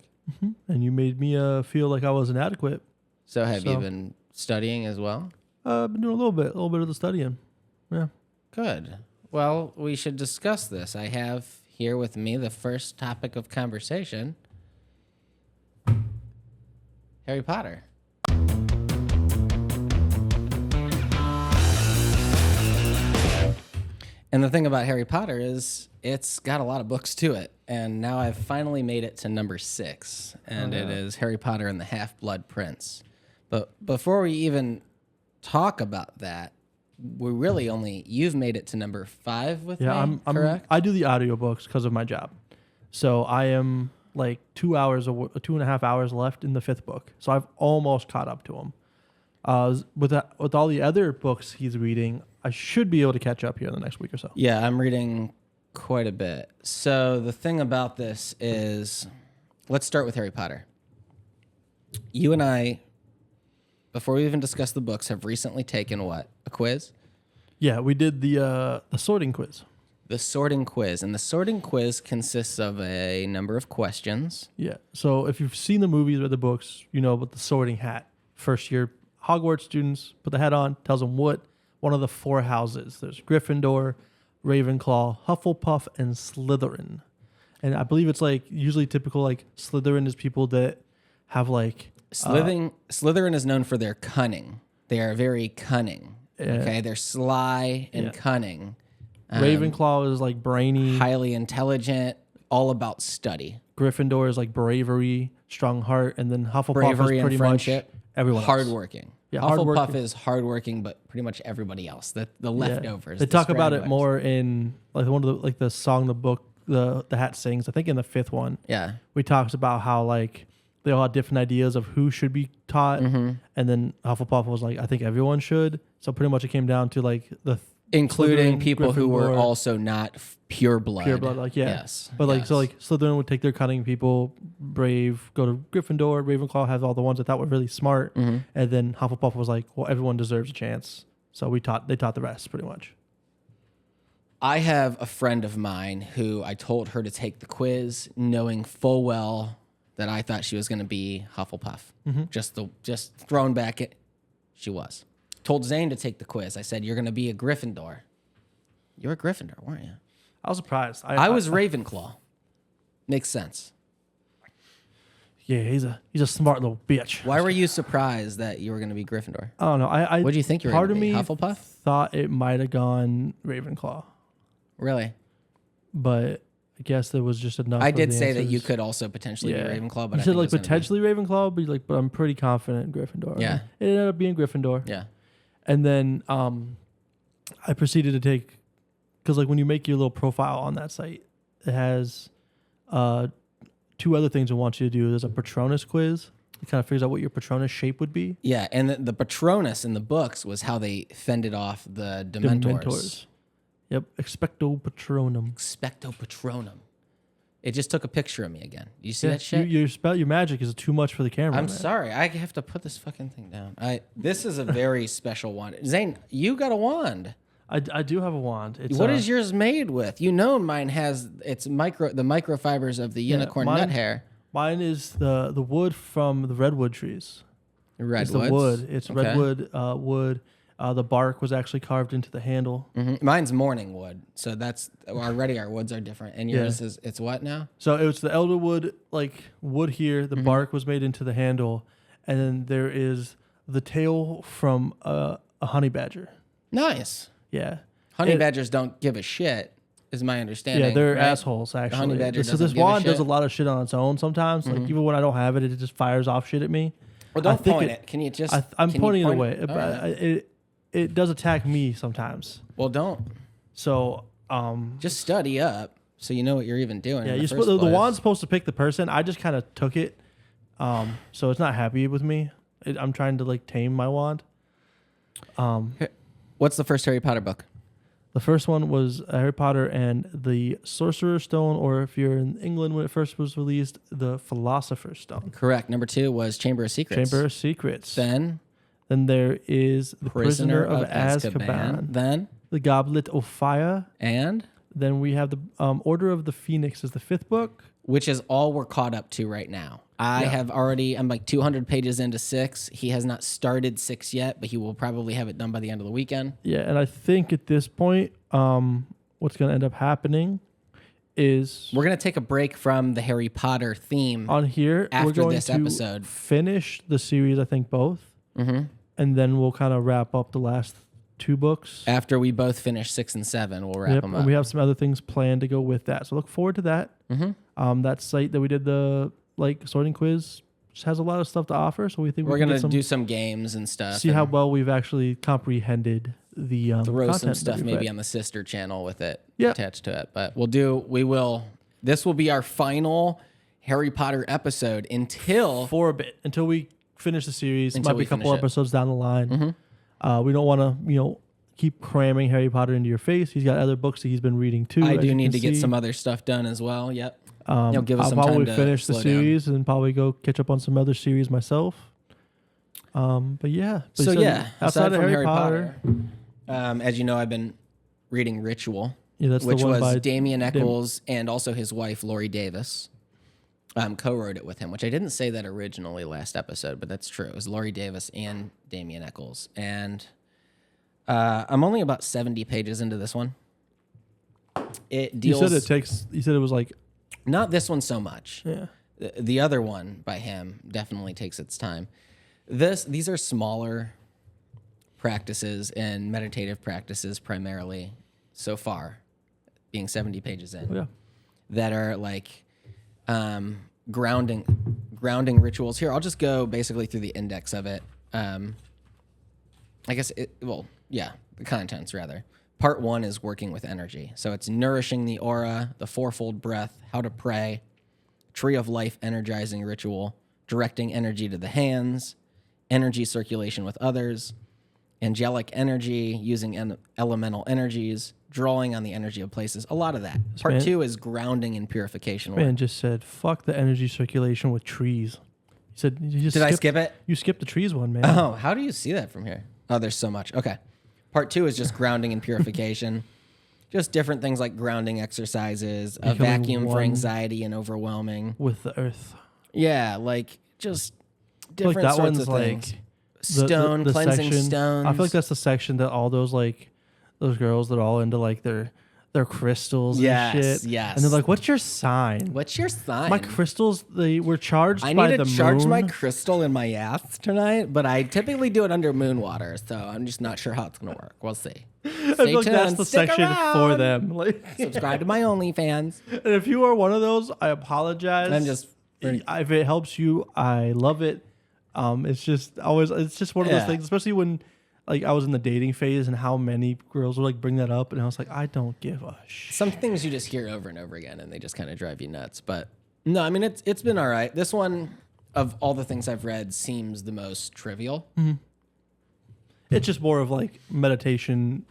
and you made me feel like I was inadequate. So have you been studying as well? I've been doing a little bit of the studying. Yeah. Good. Well, we should discuss this. I have here with me the first topic of conversation: Harry Potter. And the thing about Harry Potter is it's got a lot of books to it. And now I've finally made it to number 6. And it is Harry Potter and the Half-Blood Prince. But before we even talk about that, we really you've made it to number 5 with me, correct? I do the audiobooks because of my job. So I am like 2.5 hours left in the 5th book. So I've almost caught up to him. With all the other books he's reading, I should be able to catch up here in the next week or so. Yeah, I'm reading quite a bit. So the thing about this is, let's start with Harry Potter. You and I, before we even discuss the books, have recently taken what? A quiz? Yeah, we did the sorting quiz. The sorting quiz. And the sorting quiz consists of a number of questions. Yeah. So if you've seen the movies or the books, you know about the sorting hat. First year Hogwarts students put the hat on, tells them what one of the 4 houses. There's Gryffindor, Ravenclaw, Hufflepuff, and Slytherin. And I believe it's like usually typical, like Slytherin is people that have like... Slytherin is known for their cunning. They are very cunning. Okay, they're sly and cunning. Ravenclaw is like brainy. Highly intelligent, all about study. Gryffindor is like bravery, strong heart. And then Hufflepuff bravery is pretty and friendship. Much everyone hardworking. Yeah, Hufflepuff is hardworking, but pretty much everybody else. The leftovers. They talk about it more in like one of the song, the book, the Hat sings. I think in the 5th one. Yeah, we talks about how like they all had different ideas of who should be taught, and then Hufflepuff was like, I think everyone should. So pretty much it came down to like including Slytherin, people who were Gryffindor, also not pure blood. Pure blood, like yes. But like so like Slytherin would take their cunning people, brave, go to Gryffindor. Ravenclaw has all the ones that thought were really smart, and then Hufflepuff was like, well, everyone deserves a chance. So they taught the rest pretty much. I have a friend of mine who I told her to take the quiz, knowing full well that I thought she was going to be Hufflepuff. Just thrown back it, she was. Told Zane to take the quiz. I said, you're going to be a Gryffindor. You're a Gryffindor, weren't you? I was surprised. I was Ravenclaw. Makes sense. Yeah, he's a smart little bitch. Why were you surprised that you were going to be Gryffindor? I don't know. What do you think you were going to be? Hufflepuff? Thought it might have gone Ravenclaw. Really? But I guess there was just enough. I did say that you could also potentially be Ravenclaw, but you said like potentially Ravenclaw, but I'm pretty confident Gryffindor. Yeah, it ended up being Gryffindor. Yeah, and then I proceeded to take because like when you make your little profile on that site, it has 2 other things it wants you to do. There's a Patronus quiz. It kind of figures out what your Patronus shape would be. Yeah, and the Patronus in the books was how they fended off the Dementors. Yep, Expecto Patronum. Expecto Patronum. It just took a picture of me again. You see that shit? Your magic is too much for the camera. I'm sorry. I have to put this fucking thing down. This is a very special wand. Zane, you got a wand. I do have a wand. What is yours made with? You know mine has the microfibers of the unicorn nut hair. Mine is the wood from the redwood trees. Redwoods? It's the wood. It's redwood wood. The bark was actually carved into the handle. Mine's morning wood, so that's already our woods are different. And yours is it's what now? So it was the elder wood, like wood here. The bark was made into the handle, and then there is the tail from a honey badger. Nice. Yeah, honey badgers don't give a shit, is my understanding. Yeah, they're assholes actually. The honey badger so this wand does a lot of shit on its own sometimes. Like even when I don't have it, it just fires off shit at me. Well, don't point it. Can you just? I'm pointing it away. It does attack me sometimes. Well, don't. So, just study up so you know what you're even doing. Yeah, the wand's supposed to pick the person. I just kind of took it, so it's not happy with me. I'm trying to like tame my wand. What's the first Harry Potter book? The first one was Harry Potter and the Sorcerer's Stone, or if you're in England when it first was released, the Philosopher's Stone. Correct. Number 2 was Chamber of Secrets. Chamber of Secrets. Then there is the Prisoner of Azkaban. Then the Goblet of Fire. And Then we have the Order of the Phoenix is the 5th book. Which is all we're caught up to right now. I'm like 200 pages into 6. He has not started 6 yet, but he will probably have it done by the end of the weekend. Yeah, and I think at this point, what's going to end up happening is... We're going to take a break from the Harry Potter theme on here after we're going this to episode. Finish the series, I think, both. Mm-hmm. And then we'll kind of wrap up the last 2 books. After we both finish 6 and 7, we'll wrap them up. And we have some other things planned to go with that. So look forward to that. Mm-hmm. That site that we did the sorting quiz just has a lot of stuff to offer. So we think we're going to do some games and stuff. See how well we've actually comprehended the throw content some stuff maybe on the sister channel with it attached to it. But this will be our final Harry Potter episode until we finish the series. Might be a couple episodes down the line. Mm-hmm. We don't want to, keep cramming Harry Potter into your face. He's got other books that he's been reading too. I do need to get some other stuff done as well. Yep. Give us I'll some time probably to finish the series down. and probably go catch up on some other series myself. But yeah. Outside of Harry Potter, as you know, I've been reading Ritual, which was Damien Eccles and also his wife Lori Davis. Co-wrote it with him, which I didn't say that originally last episode, but that's true. It was Lori Davis and Damien Eccles, and I'm only about 70 pages into this one. It deals. You said it was like. Not this one so much. Yeah. The other one by him definitely takes its time. These are smaller practices and meditative practices primarily so far, being 70 pages in, that are like grounding rituals. Here, I'll just go basically through the index of it. I guess the contents rather. Part 1 is working with energy. So it's nourishing the aura, the fourfold breath, how to pray, tree of life energizing ritual, directing energy to the hands, energy circulation with others, angelic energy, using elemental energies, drawing on the energy of places, a lot of that. Part 2 is grounding and purification. Man just said, fuck the energy circulation with trees. He said, Did I skip it? You skipped the trees one, man. Oh, how do you see that from here? Oh, there's so much. Okay. Part 2 is just grounding and purification. Just different things like grounding exercises, a vacuum for anxiety and overwhelming. With the earth. Yeah, like just different that sorts one's of things. Like the cleansing section, stones. I feel like that's the section that all those girls that are all into like their crystals and shit. Yes. And they're like, what's your sign? What's your sign? My crystals, they were charged by the moon. I need to charge my crystal in my ass tonight, but I typically do it under moon water, so I'm just not sure how it's going to work. We'll see. I feel like that's the section for them. Subscribe to my OnlyFans. And if you are one of those, I apologize. If it helps you, I love it. It's just one of those things, especially when like I was in the dating phase and how many girls would like bring that up, and I was like, I don't give a shit. Some things you just hear over and over again, and they just kind of drive you nuts. But no, I mean it's been all right. This one, of all the things I've read, seems the most trivial. Mm-hmm. It's just more of like meditation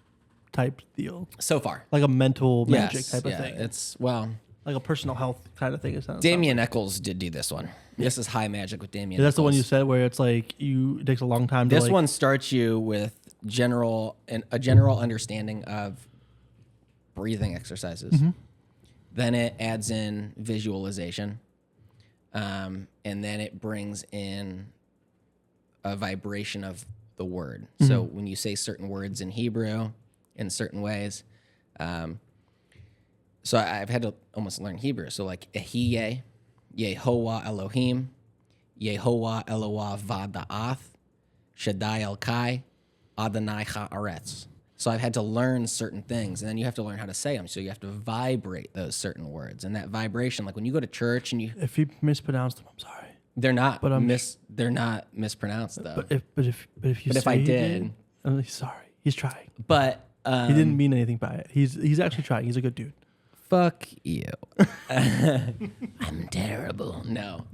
type deal so far, like a mental magic type of thing. It's like a personal health kind of thing. Damien Eccles did do this one. This is high magic with Damien. That's the one you said where it's like it takes a long time. This one starts you with a general understanding of breathing exercises. Mm-hmm. Then it adds in visualization, and then it brings in a vibration of the word. Mm-hmm. So when you say certain words in Hebrew in certain ways, so I've had to almost learn Hebrew. So like Ehyeh, Yehovah Elohim, Yehovah Eloah Vada'ath, Shaddai El-Kai, Adonai Ha'aretz. So I've had to learn certain things, and then you have to learn how to say them. So you have to vibrate those certain words, and that vibration, like when you go to church and if you mispronounced them, I'm sorry. They're not, but they're not mispronounced though. But if I did, I'm sorry. He's trying. But he didn't mean anything by it. He's actually trying. He's a good dude. Fuck you. I'm terrible. No.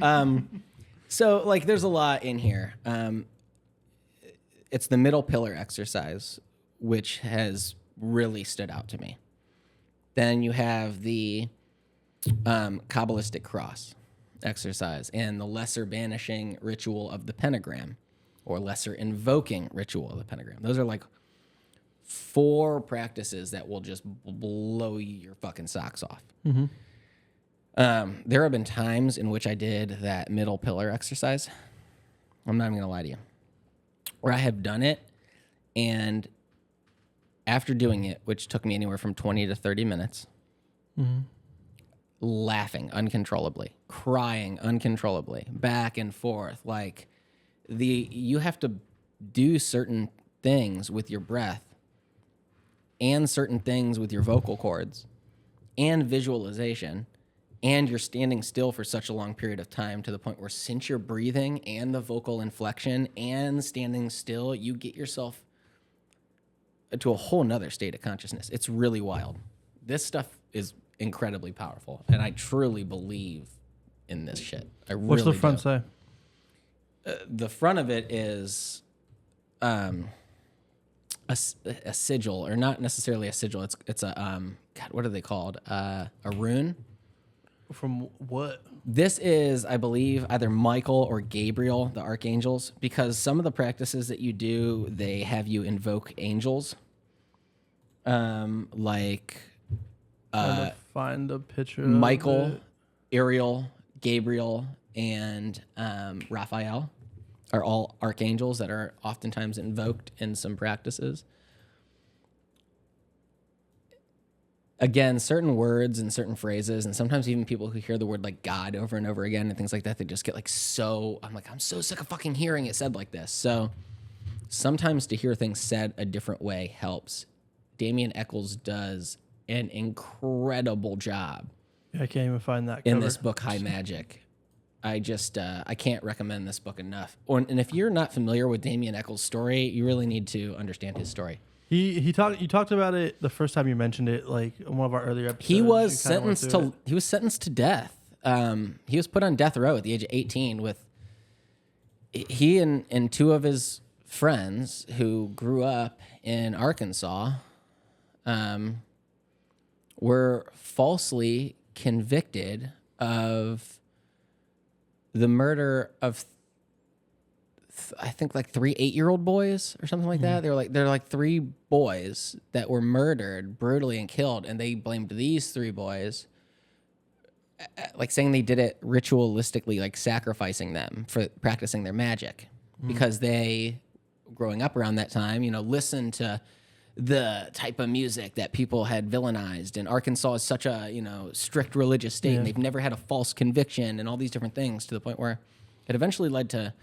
So like there's a lot in here. It's the middle pillar exercise, which has really stood out to me. Then you have the Kabbalistic cross exercise and the lesser banishing ritual of the pentagram or lesser invoking ritual of the pentagram. Those are like 4 practices that will just blow your fucking socks off. Mm-hmm. There have been times in which I did that middle pillar exercise. I'm not even going to lie to you. Where I have done it, and after doing it, which took me anywhere from 20 to 30 minutes, laughing uncontrollably, crying uncontrollably, back and forth. Like, you have to do certain things with your breath and certain things with your vocal cords and visualization, and you're standing still for such a long period of time to the point where, since you're breathing and the vocal inflection and standing still, you get yourself to a whole nother state of consciousness. It's really wild. This stuff is incredibly powerful, and I truly believe in this shit. What's the front say? The front of it is a sigil, or not necessarily a sigil. It's a God, what are they called? A rune. From what? This is, I believe, either Michael or Gabriel, the archangels, because some of the practices that you do, they have you invoke angels. Like find a picture. Michael, Ariel, Gabriel, and Raphael are all archangels that are oftentimes invoked in some practices. Again, certain words and certain phrases, and sometimes even people who hear the word like God over and over again and things like that, they just get like I'm so sick of fucking hearing it said like this. So sometimes to hear things said a different way helps. Damien Eccles does an incredible job. Yeah, I can't even find that in cover. This book, High Magic. I just I can't recommend this book enough. And if you're not familiar with Damien Eccles' story, you really need to understand his story. You talked about it the first time you mentioned it, like in one of our earlier episodes. He was sentenced to death. He was put on death row at the age of 18 with he and 2 of his friends who grew up in Arkansas were falsely convicted of the murder of I think like 3 8-year-old boys or something like that. They're like 3 boys that were murdered brutally and killed, and they blamed these 3 boys, like saying they did it ritualistically, like sacrificing them for practicing their magic, because they, growing up around that time, listened to the type of music that people had villainized. And Arkansas is such a strict religious state, and they've never had a false conviction and all these different things, to the point where it eventually led to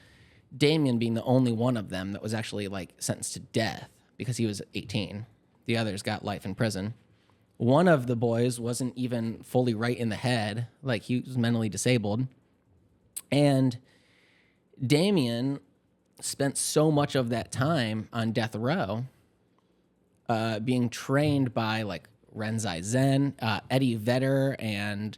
Damien being the only one of them that was actually like sentenced to death because he was 18. The others got life in prison. One of the boys wasn't even fully right in the head, like he was mentally disabled. And Damien spent so much of that time on death row being trained by like Zane, Eddie Vedder, and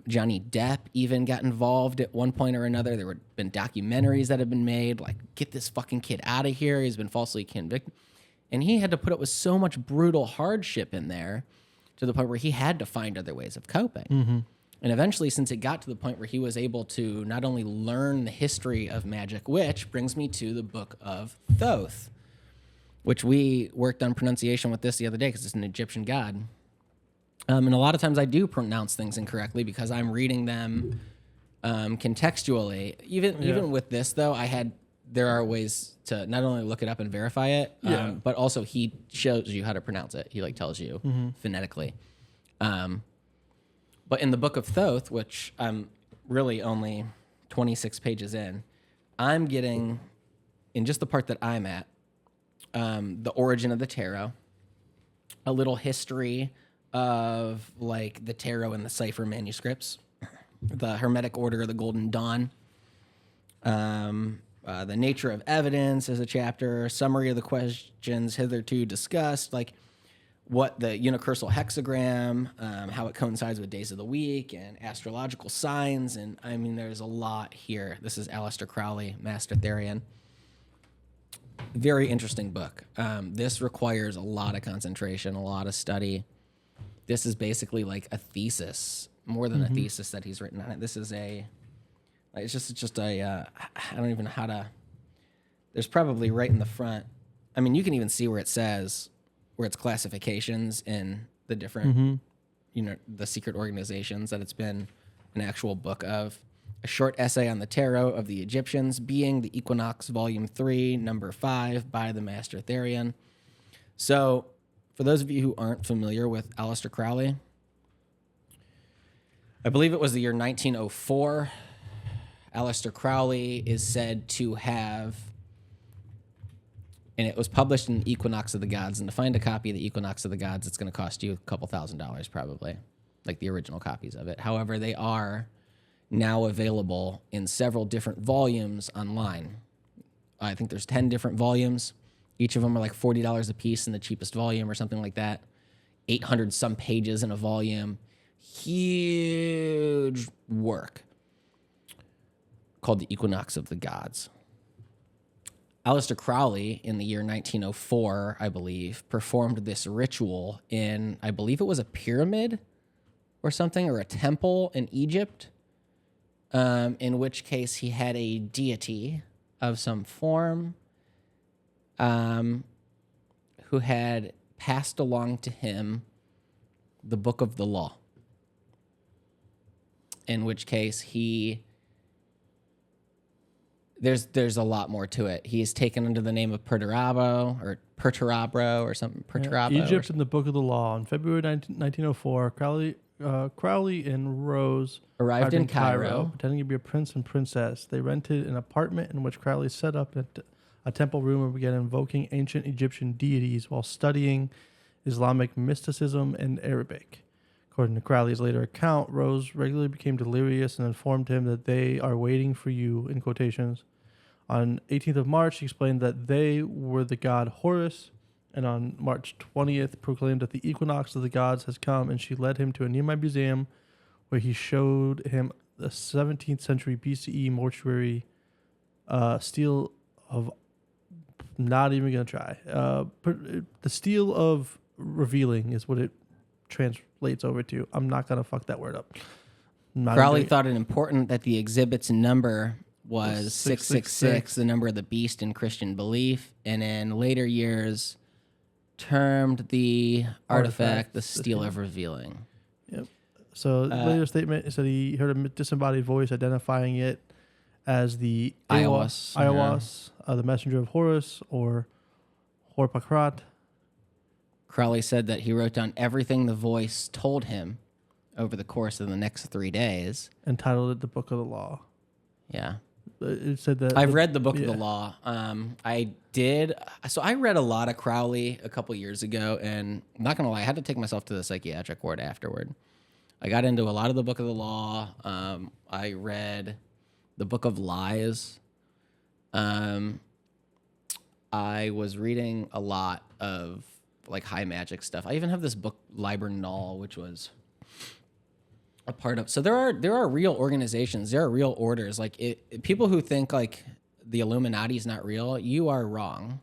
Johnny Depp even got involved at one point or another. There had been documentaries that had been made, like, get this fucking kid out of here. He's been falsely convicted. And he had to put up with so much brutal hardship in there, to the point where he had to find other ways of coping. Mm-hmm. And eventually, since it got to the point where he was able to not only learn the history of magic, which brings me to the Book of Thoth, which we worked on pronunciation with this the other day because it's an Egyptian god. And a lot of times I do pronounce things incorrectly because I'm reading them contextually. Even with this, though, there are ways to not only look it up and verify it, but also he shows you how to pronounce it. He like tells you phonetically. But in the Book of Thoth, which I'm really only 26 pages in, I'm getting, in just the part that I'm at, the origin of the tarot, a little history of like the tarot and the cipher manuscripts, the Hermetic Order of the Golden Dawn, the nature of evidence is a chapter, summary of the questions hitherto discussed, like what the universal hexagram, how it coincides with days of the week and astrological signs. And I mean, there's a lot here. This is Aleister Crowley, Master Therian. Very interesting book. This requires a lot of concentration, a lot of study. This is basically like a thesis, more than a thesis that he's written on it. This is it's just a, I don't even know how to, there's probably right in the front I mean, you can even see where it says where it's classifications in the different, the secret organizations that it's been an actual book of. A short essay on the tarot of the Egyptians, being the Equinox, Volume 3, Number 5, by the Master Therian. So, for those of you who aren't familiar with Aleister Crowley, I believe it was the year 1904. Aleister Crowley is said to have, and it was published in Equinox of the Gods, and to find a copy of the Equinox of the Gods, it's going to cost you a couple $1,000s probably, like the original copies of it. However, they are now available in several different volumes online. I think there's 10 different volumes. Each of them are like $40 a piece in the cheapest volume or something like that. 800 some pages in a volume. Huge work called the Equinox of the Gods. Aleister Crowley, in the year 1904, I believe, performed this ritual in, I believe it was a pyramid or something, or a temple in Egypt, in which case he had a deity of some form who had passed along to him the book of the law, in which case there's a lot more to it. He is taken under the name of Perturabo or something. Egypt in the Book of the Law. In February 1904, Crowley and Rose arrived in Cairo, pretending to be a prince and princess. They rented an apartment in which Crowley set up a temple room and began invoking ancient Egyptian deities while studying Islamic mysticism and Arabic. According to Crowley's later account, Rose regularly became delirious and informed him that they are waiting for you, in quotations. On 18th of March, she explained that they were the god Horus, and on March 20th proclaimed that the equinox of the gods has come, and she led him to a nearby museum where he showed him the 17th century BCE mortuary stele of... Not even going to try. The stele of revealing is what it translates over to. I'm not going to fuck that word up. Crowley thought it important that the exhibit's number was 666, the number of the beast in Christian belief, and in later years termed the artifact the stele of revealing. Yep. So later statement said he heard a disembodied voice identifying it as the Aiwass, the messenger of Horus, or Horpakrat. Crowley said that he wrote down everything the voice told him over the course of the next 3 days. And titled it the Book of the Law. Yeah. It said that... I've read the Book of the Law. I did. So I read a lot of Crowley a couple years ago, and I'm not going to lie, I had to take myself to the psychiatric ward afterward. I got into a lot of the Book of the Law. I read the Book of Lies. I was reading a lot of like high magic stuff. I even have this book, Liber Null, which was a part of. So there are real organizations. There are real orders. Like people who think like the Illuminati is not real, you are wrong.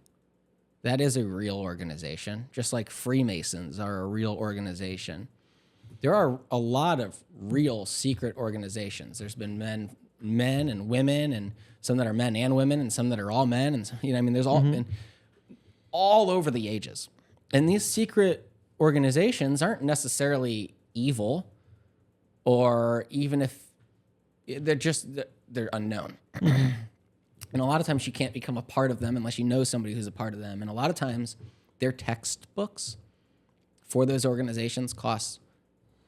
That is a real organization. Just like Freemasons are a real organization. There are a lot of real secret organizations. There's been men and women, and some that are men and women, and some that are all men, and there's all been all over the ages. And these secret organizations aren't necessarily evil, or even if they're unknown. And a lot of times you can't become a part of them unless you know somebody who's a part of them. And a lot of times their textbooks for those organizations cost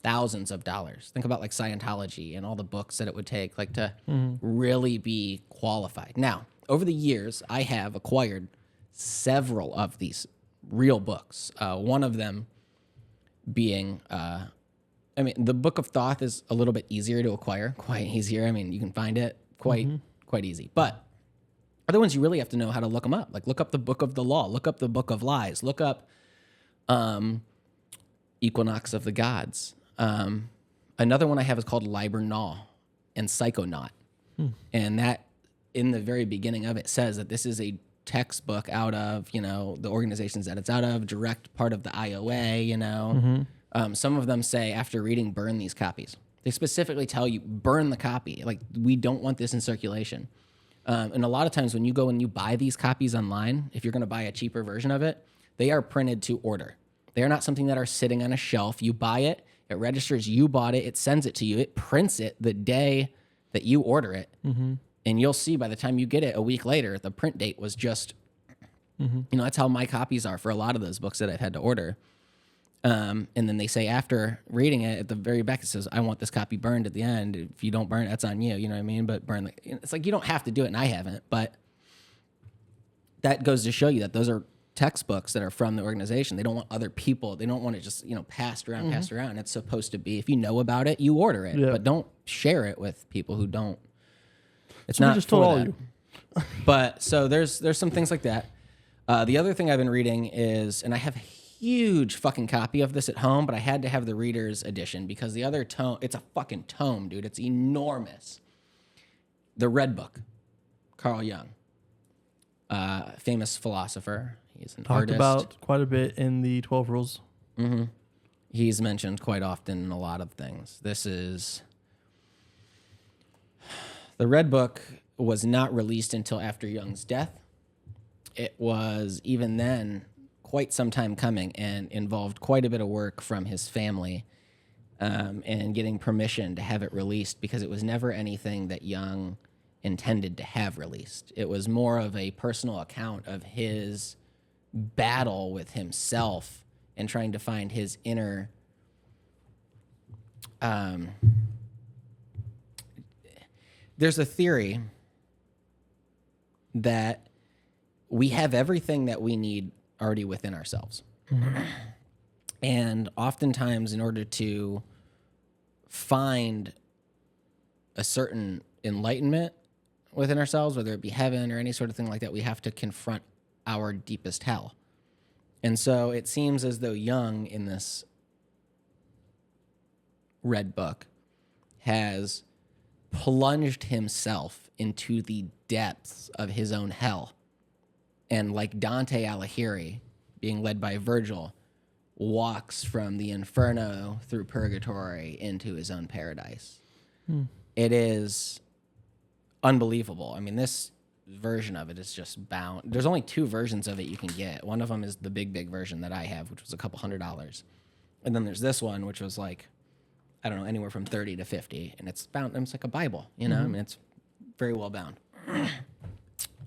thousands of dollars. Think about like Scientology and all the books that it would take like to really be qualified. Now, over the years, I have acquired several of these real books. One of them being, the Book of Thoth is a little bit easier to acquire, quite easier. You can find it quite easy. But other ones, you really have to know how to look them up. Like look up the Book of the Law, look up the Book of Lies, look up Equinox of the Gods. Another one I have is called Liber Null and Psychonaut. And that, in the very beginning of it, says that this is a textbook out of, the organizations that it's out of, direct part of the IOA, Some of them say, after reading, burn these copies. They specifically tell you, burn the copy. Like, we don't want this in circulation. And a lot of times when you go and you buy these copies online, if you're going to buy a cheaper version of it, they are printed to order. They are not something that are sitting on a shelf. You buy it, it registers you bought it, it sends it to you, it prints it the day that you order it. Mm-hmm. And you'll see by the time you get it a week later, the print date was just, that's how my copies are for a lot of those books that I've had to order. And then they say after reading it at the very back, it says, I want this copy burned at the end. If you don't burn it, that's on you. You know what I mean? But it's like, you don't have to do it. And I haven't, but that goes to show you that those are textbooks that are from the organization. They don't want other people. They don't want it just, passed around. It's supposed to be, if you know about it, you order it, but don't share it with people who don't. It's not just for that. But so there's some things like that. The other thing I've been reading is, and I have a huge fucking copy of this at home, but I had to have the reader's edition because the other tome, it's a fucking tome, dude. It's enormous. The Red Book, Carl Jung, famous philosopher. He's an artist. Talked about quite a bit in the 12 Rules. Mm-hmm. He's mentioned quite often in a lot of things. The Red Book was not released until after Jung's death. It was, even then, quite some time coming and involved quite a bit of work from his family and getting permission to have it released because it was never anything that Jung intended to have released. It was more of a personal account of his battle with himself and trying to find his inner there's a theory that we have everything that we need already within ourselves. Mm-hmm. And oftentimes in order to find a certain enlightenment within ourselves, whether it be heaven or any sort of thing like that, we have to confront our deepest hell. And so it seems as though Jung in this Red Book has plunged himself into the depths of his own hell. And like Dante Alighieri, being led by Virgil, walks from the inferno through purgatory into his own paradise. It is unbelievable. I mean, this version of it is just bound. There's only 2 versions of it you can get. One of them is the big version that I have, which was a couple $100. And then there's this one, which was like, I don't know, anywhere from 30 to 50. And it's bound, it's like a Bible, I mean, it's very well bound. I've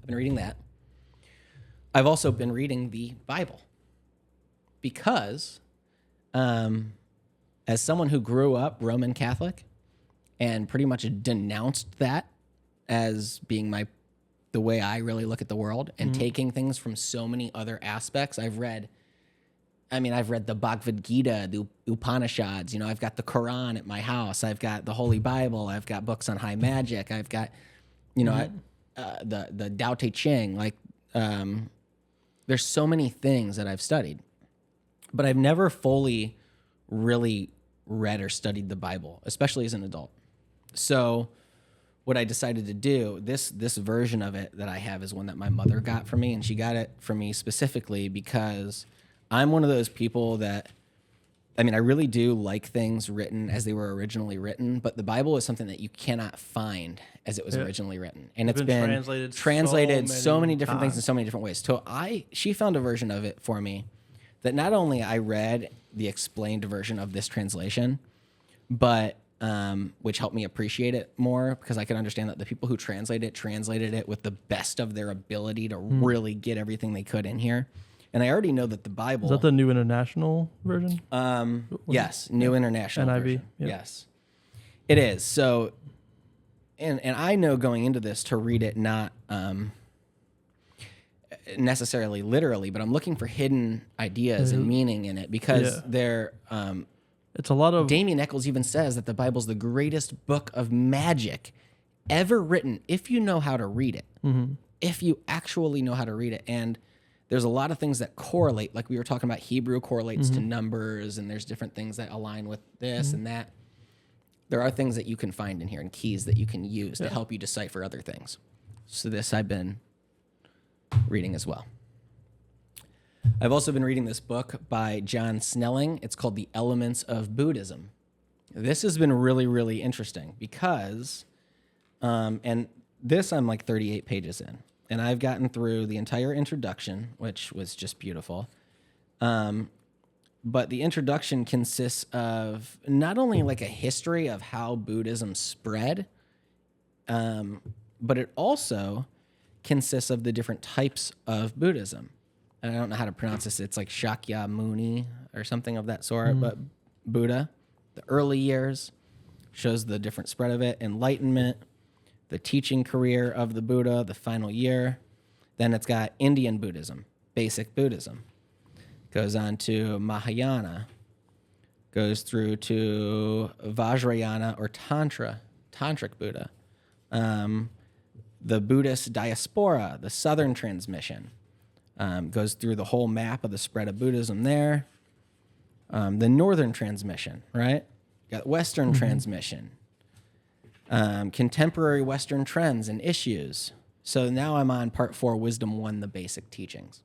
been reading that. I've also been reading the Bible because as someone who grew up Roman Catholic and pretty much denounced that as being the way I really look at the world and taking things from so many other aspects. I've read the Bhagavad Gita, the Upanishads, I've got the Quran at my house. I've got the Holy Bible. I've got books on high magic. I've got, the Tao Te Ching. There's so many things that I've studied, but I've never fully really read or studied the Bible, especially as an adult. So what I decided to do, this version of it that I have is one that my mother got for me, and she got it for me specifically because I'm one of those people that, I really do like things written as they were originally written, but the Bible is something that you cannot find as it was originally written. And it's been translated so many different things in so many different ways. So she found a version of it for me that not only I read the explained version of this translation, but which helped me appreciate it more because I could understand that the people who translated it with the best of their ability to really get everything they could in here. And I already know that the Bible... Is that the New International Version? Yes, New International NIV, Version. yep. Yes, it is. So, and I know going into this to read it not necessarily literally, but I'm looking for hidden ideas and meaning in it because they're... it's a lot of... Damien Eccles even says that the Bible's the greatest book of magic ever written if you know how to read it. Mm-hmm. If you actually know how to read it. And there's a lot of things that correlate, like we were talking about Hebrew correlates to numbers, and there's different things that align with this and that. There are things that you can find in here and keys that you can use to help you decipher other things. So this I've been reading as well. I've also been reading this book by John Snelling. It's called The Elements of Buddhism. This has been really, really interesting because, and this I'm like 38 pages in, and I've gotten through the entire introduction, which was just beautiful. But the introduction consists of not only like a history of how Buddhism spread, but it also consists of the different types of Buddhism. And I don't know how to pronounce this. It's like Shakyamuni or something of that sort, but Buddha, the early years, shows the different spread of it, enlightenment, the teaching career of the Buddha, the final year. Then it's got Indian Buddhism, basic Buddhism. Goes on to Mahayana, goes through to Vajrayana or Tantric Buddha, the Buddhist diaspora, the Southern transmission, goes through the whole map of the spread of Buddhism there. The Northern transmission, right? Got Western transmission, contemporary Western trends and issues. So now I'm on part 4, Wisdom 1, the basic teachings.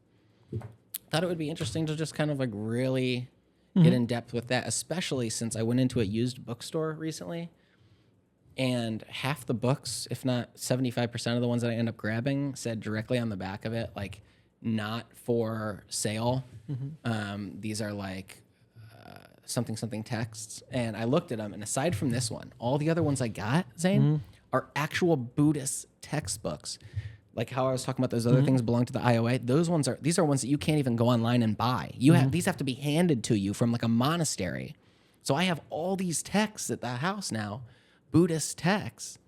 Thought it would be interesting to just kind of like really get in depth with that, especially since I went into a used bookstore recently, and half the books, if not 75% of the ones that I end up grabbing, said directly on the back of it, like, not for sale. These are like something texts. And I looked at them, and aside from this one, all the other ones I got, Zane, are actual Buddhist textbooks. Like how I was talking about those other things belong to the IOA. These are ones that you can't even go online and buy. These have to be handed to you from like a monastery. So I have all these texts at the house now, Buddhist texts,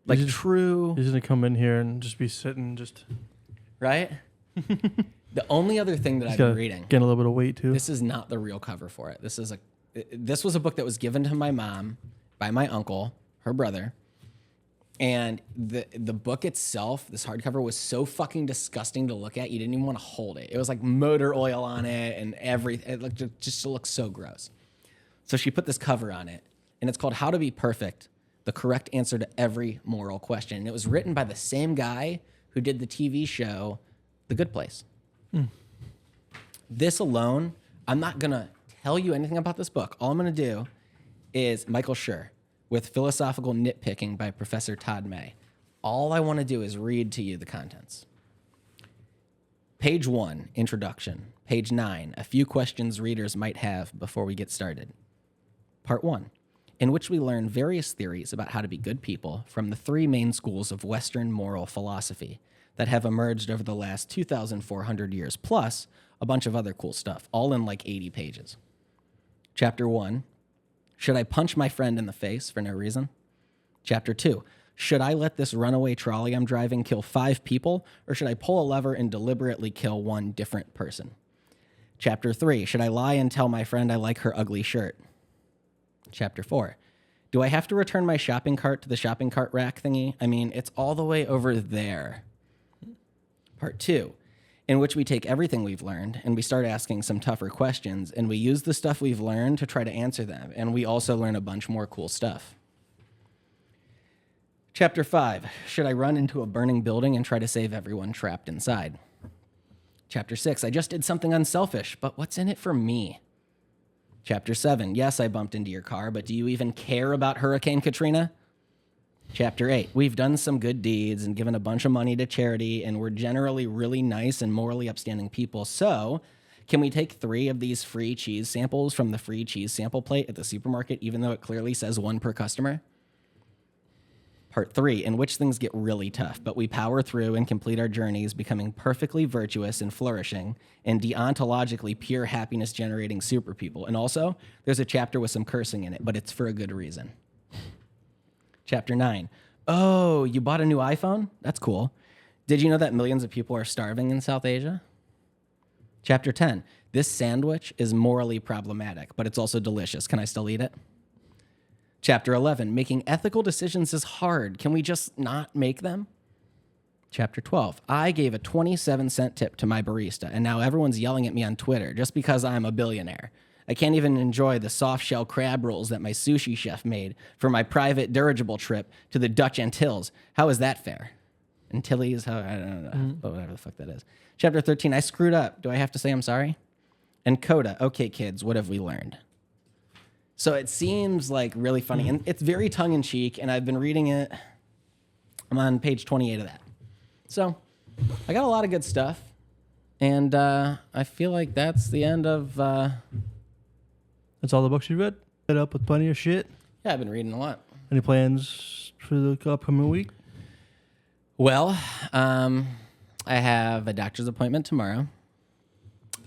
like true. He's gonna come in here and just be sitting, just right. The only other thing that I've been reading, getting a little bit of weight too. This is not the real cover for it. This was a book that was given to my mom by my uncle, her brother. And the book itself, this hardcover, was so fucking disgusting to look at. You didn't even want to hold it. It was like motor oil on it and everything. It just looks so gross. So she put this cover on it, and it's called How to Be Perfect, the Correct Answer to Every Moral Question. And it was written by the same guy who did the TV show The Good Place. This alone, I'm not going to tell you anything about this book. All I'm going to do is Michael Schur with Philosophical Nitpicking by Professor Todd May. All I want to do is read to you the contents. Page 1, Introduction. Page 9, a few questions readers might have before we get started. Part 1, in which we learn various theories about how to be good people from the 3 main schools of Western moral philosophy that have emerged over the last 2,400 years, plus a bunch of other cool stuff, all in like 80 pages. Chapter 1, should I punch my friend in the face for no reason? Chapter 2, should I let this runaway trolley I'm driving kill 5 people, or should I pull a lever and deliberately kill 1 different person? Chapter 3, should I lie and tell my friend I like her ugly shirt? Chapter 4, do I have to return my shopping cart to the shopping cart rack thingy? I mean, it's all the way over there. Part 2, in which we take everything we've learned and we start asking some tougher questions, and we use the stuff we've learned to try to answer them, and we also learn a bunch more cool stuff. Chapter 5, should I run into a burning building and try to save everyone trapped inside? Chapter 6, I just did something unselfish, but what's in it for me? Chapter 7, yes, I bumped into your car, but do you even care about Hurricane Katrina? Chapter 8, we've done some good deeds and given a bunch of money to charity, and we're generally really nice and morally upstanding people. So, can we take 3 of these free cheese samples from the free cheese sample plate at the supermarket, even though it clearly says 1 per customer? Part 3, in which things get really tough, but we power through and complete our journeys, becoming perfectly virtuous and flourishing and deontologically pure happiness-generating super people. And also, there's a chapter with some cursing in it, but it's for a good reason. Chapter 9. Oh, you bought a new iPhone? That's cool. Did you know that millions of people are starving in South Asia? Chapter 10. This sandwich is morally problematic, but it's also delicious. Can I still eat it? Chapter 11. Making ethical decisions is hard. Can we just not make them? Chapter 12. I gave a 27-cent tip to my barista, and now everyone's yelling at me on Twitter just because I'm a billionaire. I can't even enjoy the soft-shell crab rolls that my sushi chef made for my private dirigible trip to the Dutch Antilles. How is that fair? Antilles? I don't know, but whatever the fuck that is. Chapter 13, I screwed up. Do I have to say I'm sorry? And Coda, okay, kids, what have we learned? So it seems like really funny, and it's very tongue-in-cheek, and I've been reading it I'm on page 28 of that. So I got a lot of good stuff. And I feel like that's the end of... That's all the books you read? Set up with plenty of shit? Yeah, I've been reading a lot. Any plans for the upcoming week? Well, I have a doctor's appointment tomorrow.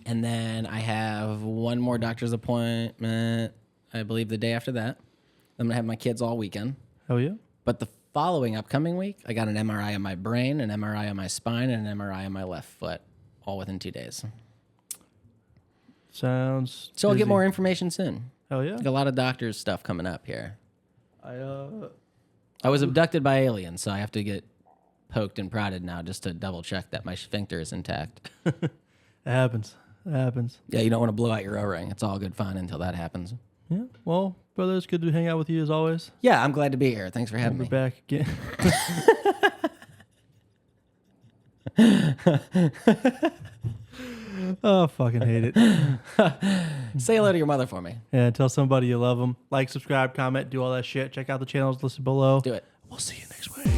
And then I have one more doctor's appointment, I believe, the day after that. I'm going to have my kids all weekend. Hell yeah. But the following upcoming week, I got an MRI on my brain, an MRI on my spine, and an MRI on my left foot, all within 2 days. Sounds So I'll get more information soon. Hell yeah. Like a lot of doctors stuff coming up here. I was abducted by aliens, so I have to get poked and prodded now just to double check that my sphincter is intact. It happens. It happens. Yeah, you don't want to blow out your O-ring. It's all good fun until that happens. Yeah. Well, brother, it's good to hang out with you as always. Yeah, I'm glad to be here. Thanks for having me. We're back again. Oh, fucking hate it. Say hello to your mother for me. Yeah, tell somebody you love them. Like, subscribe, comment, do all that shit. Check out the channels listed below. Do it. We'll see you next week.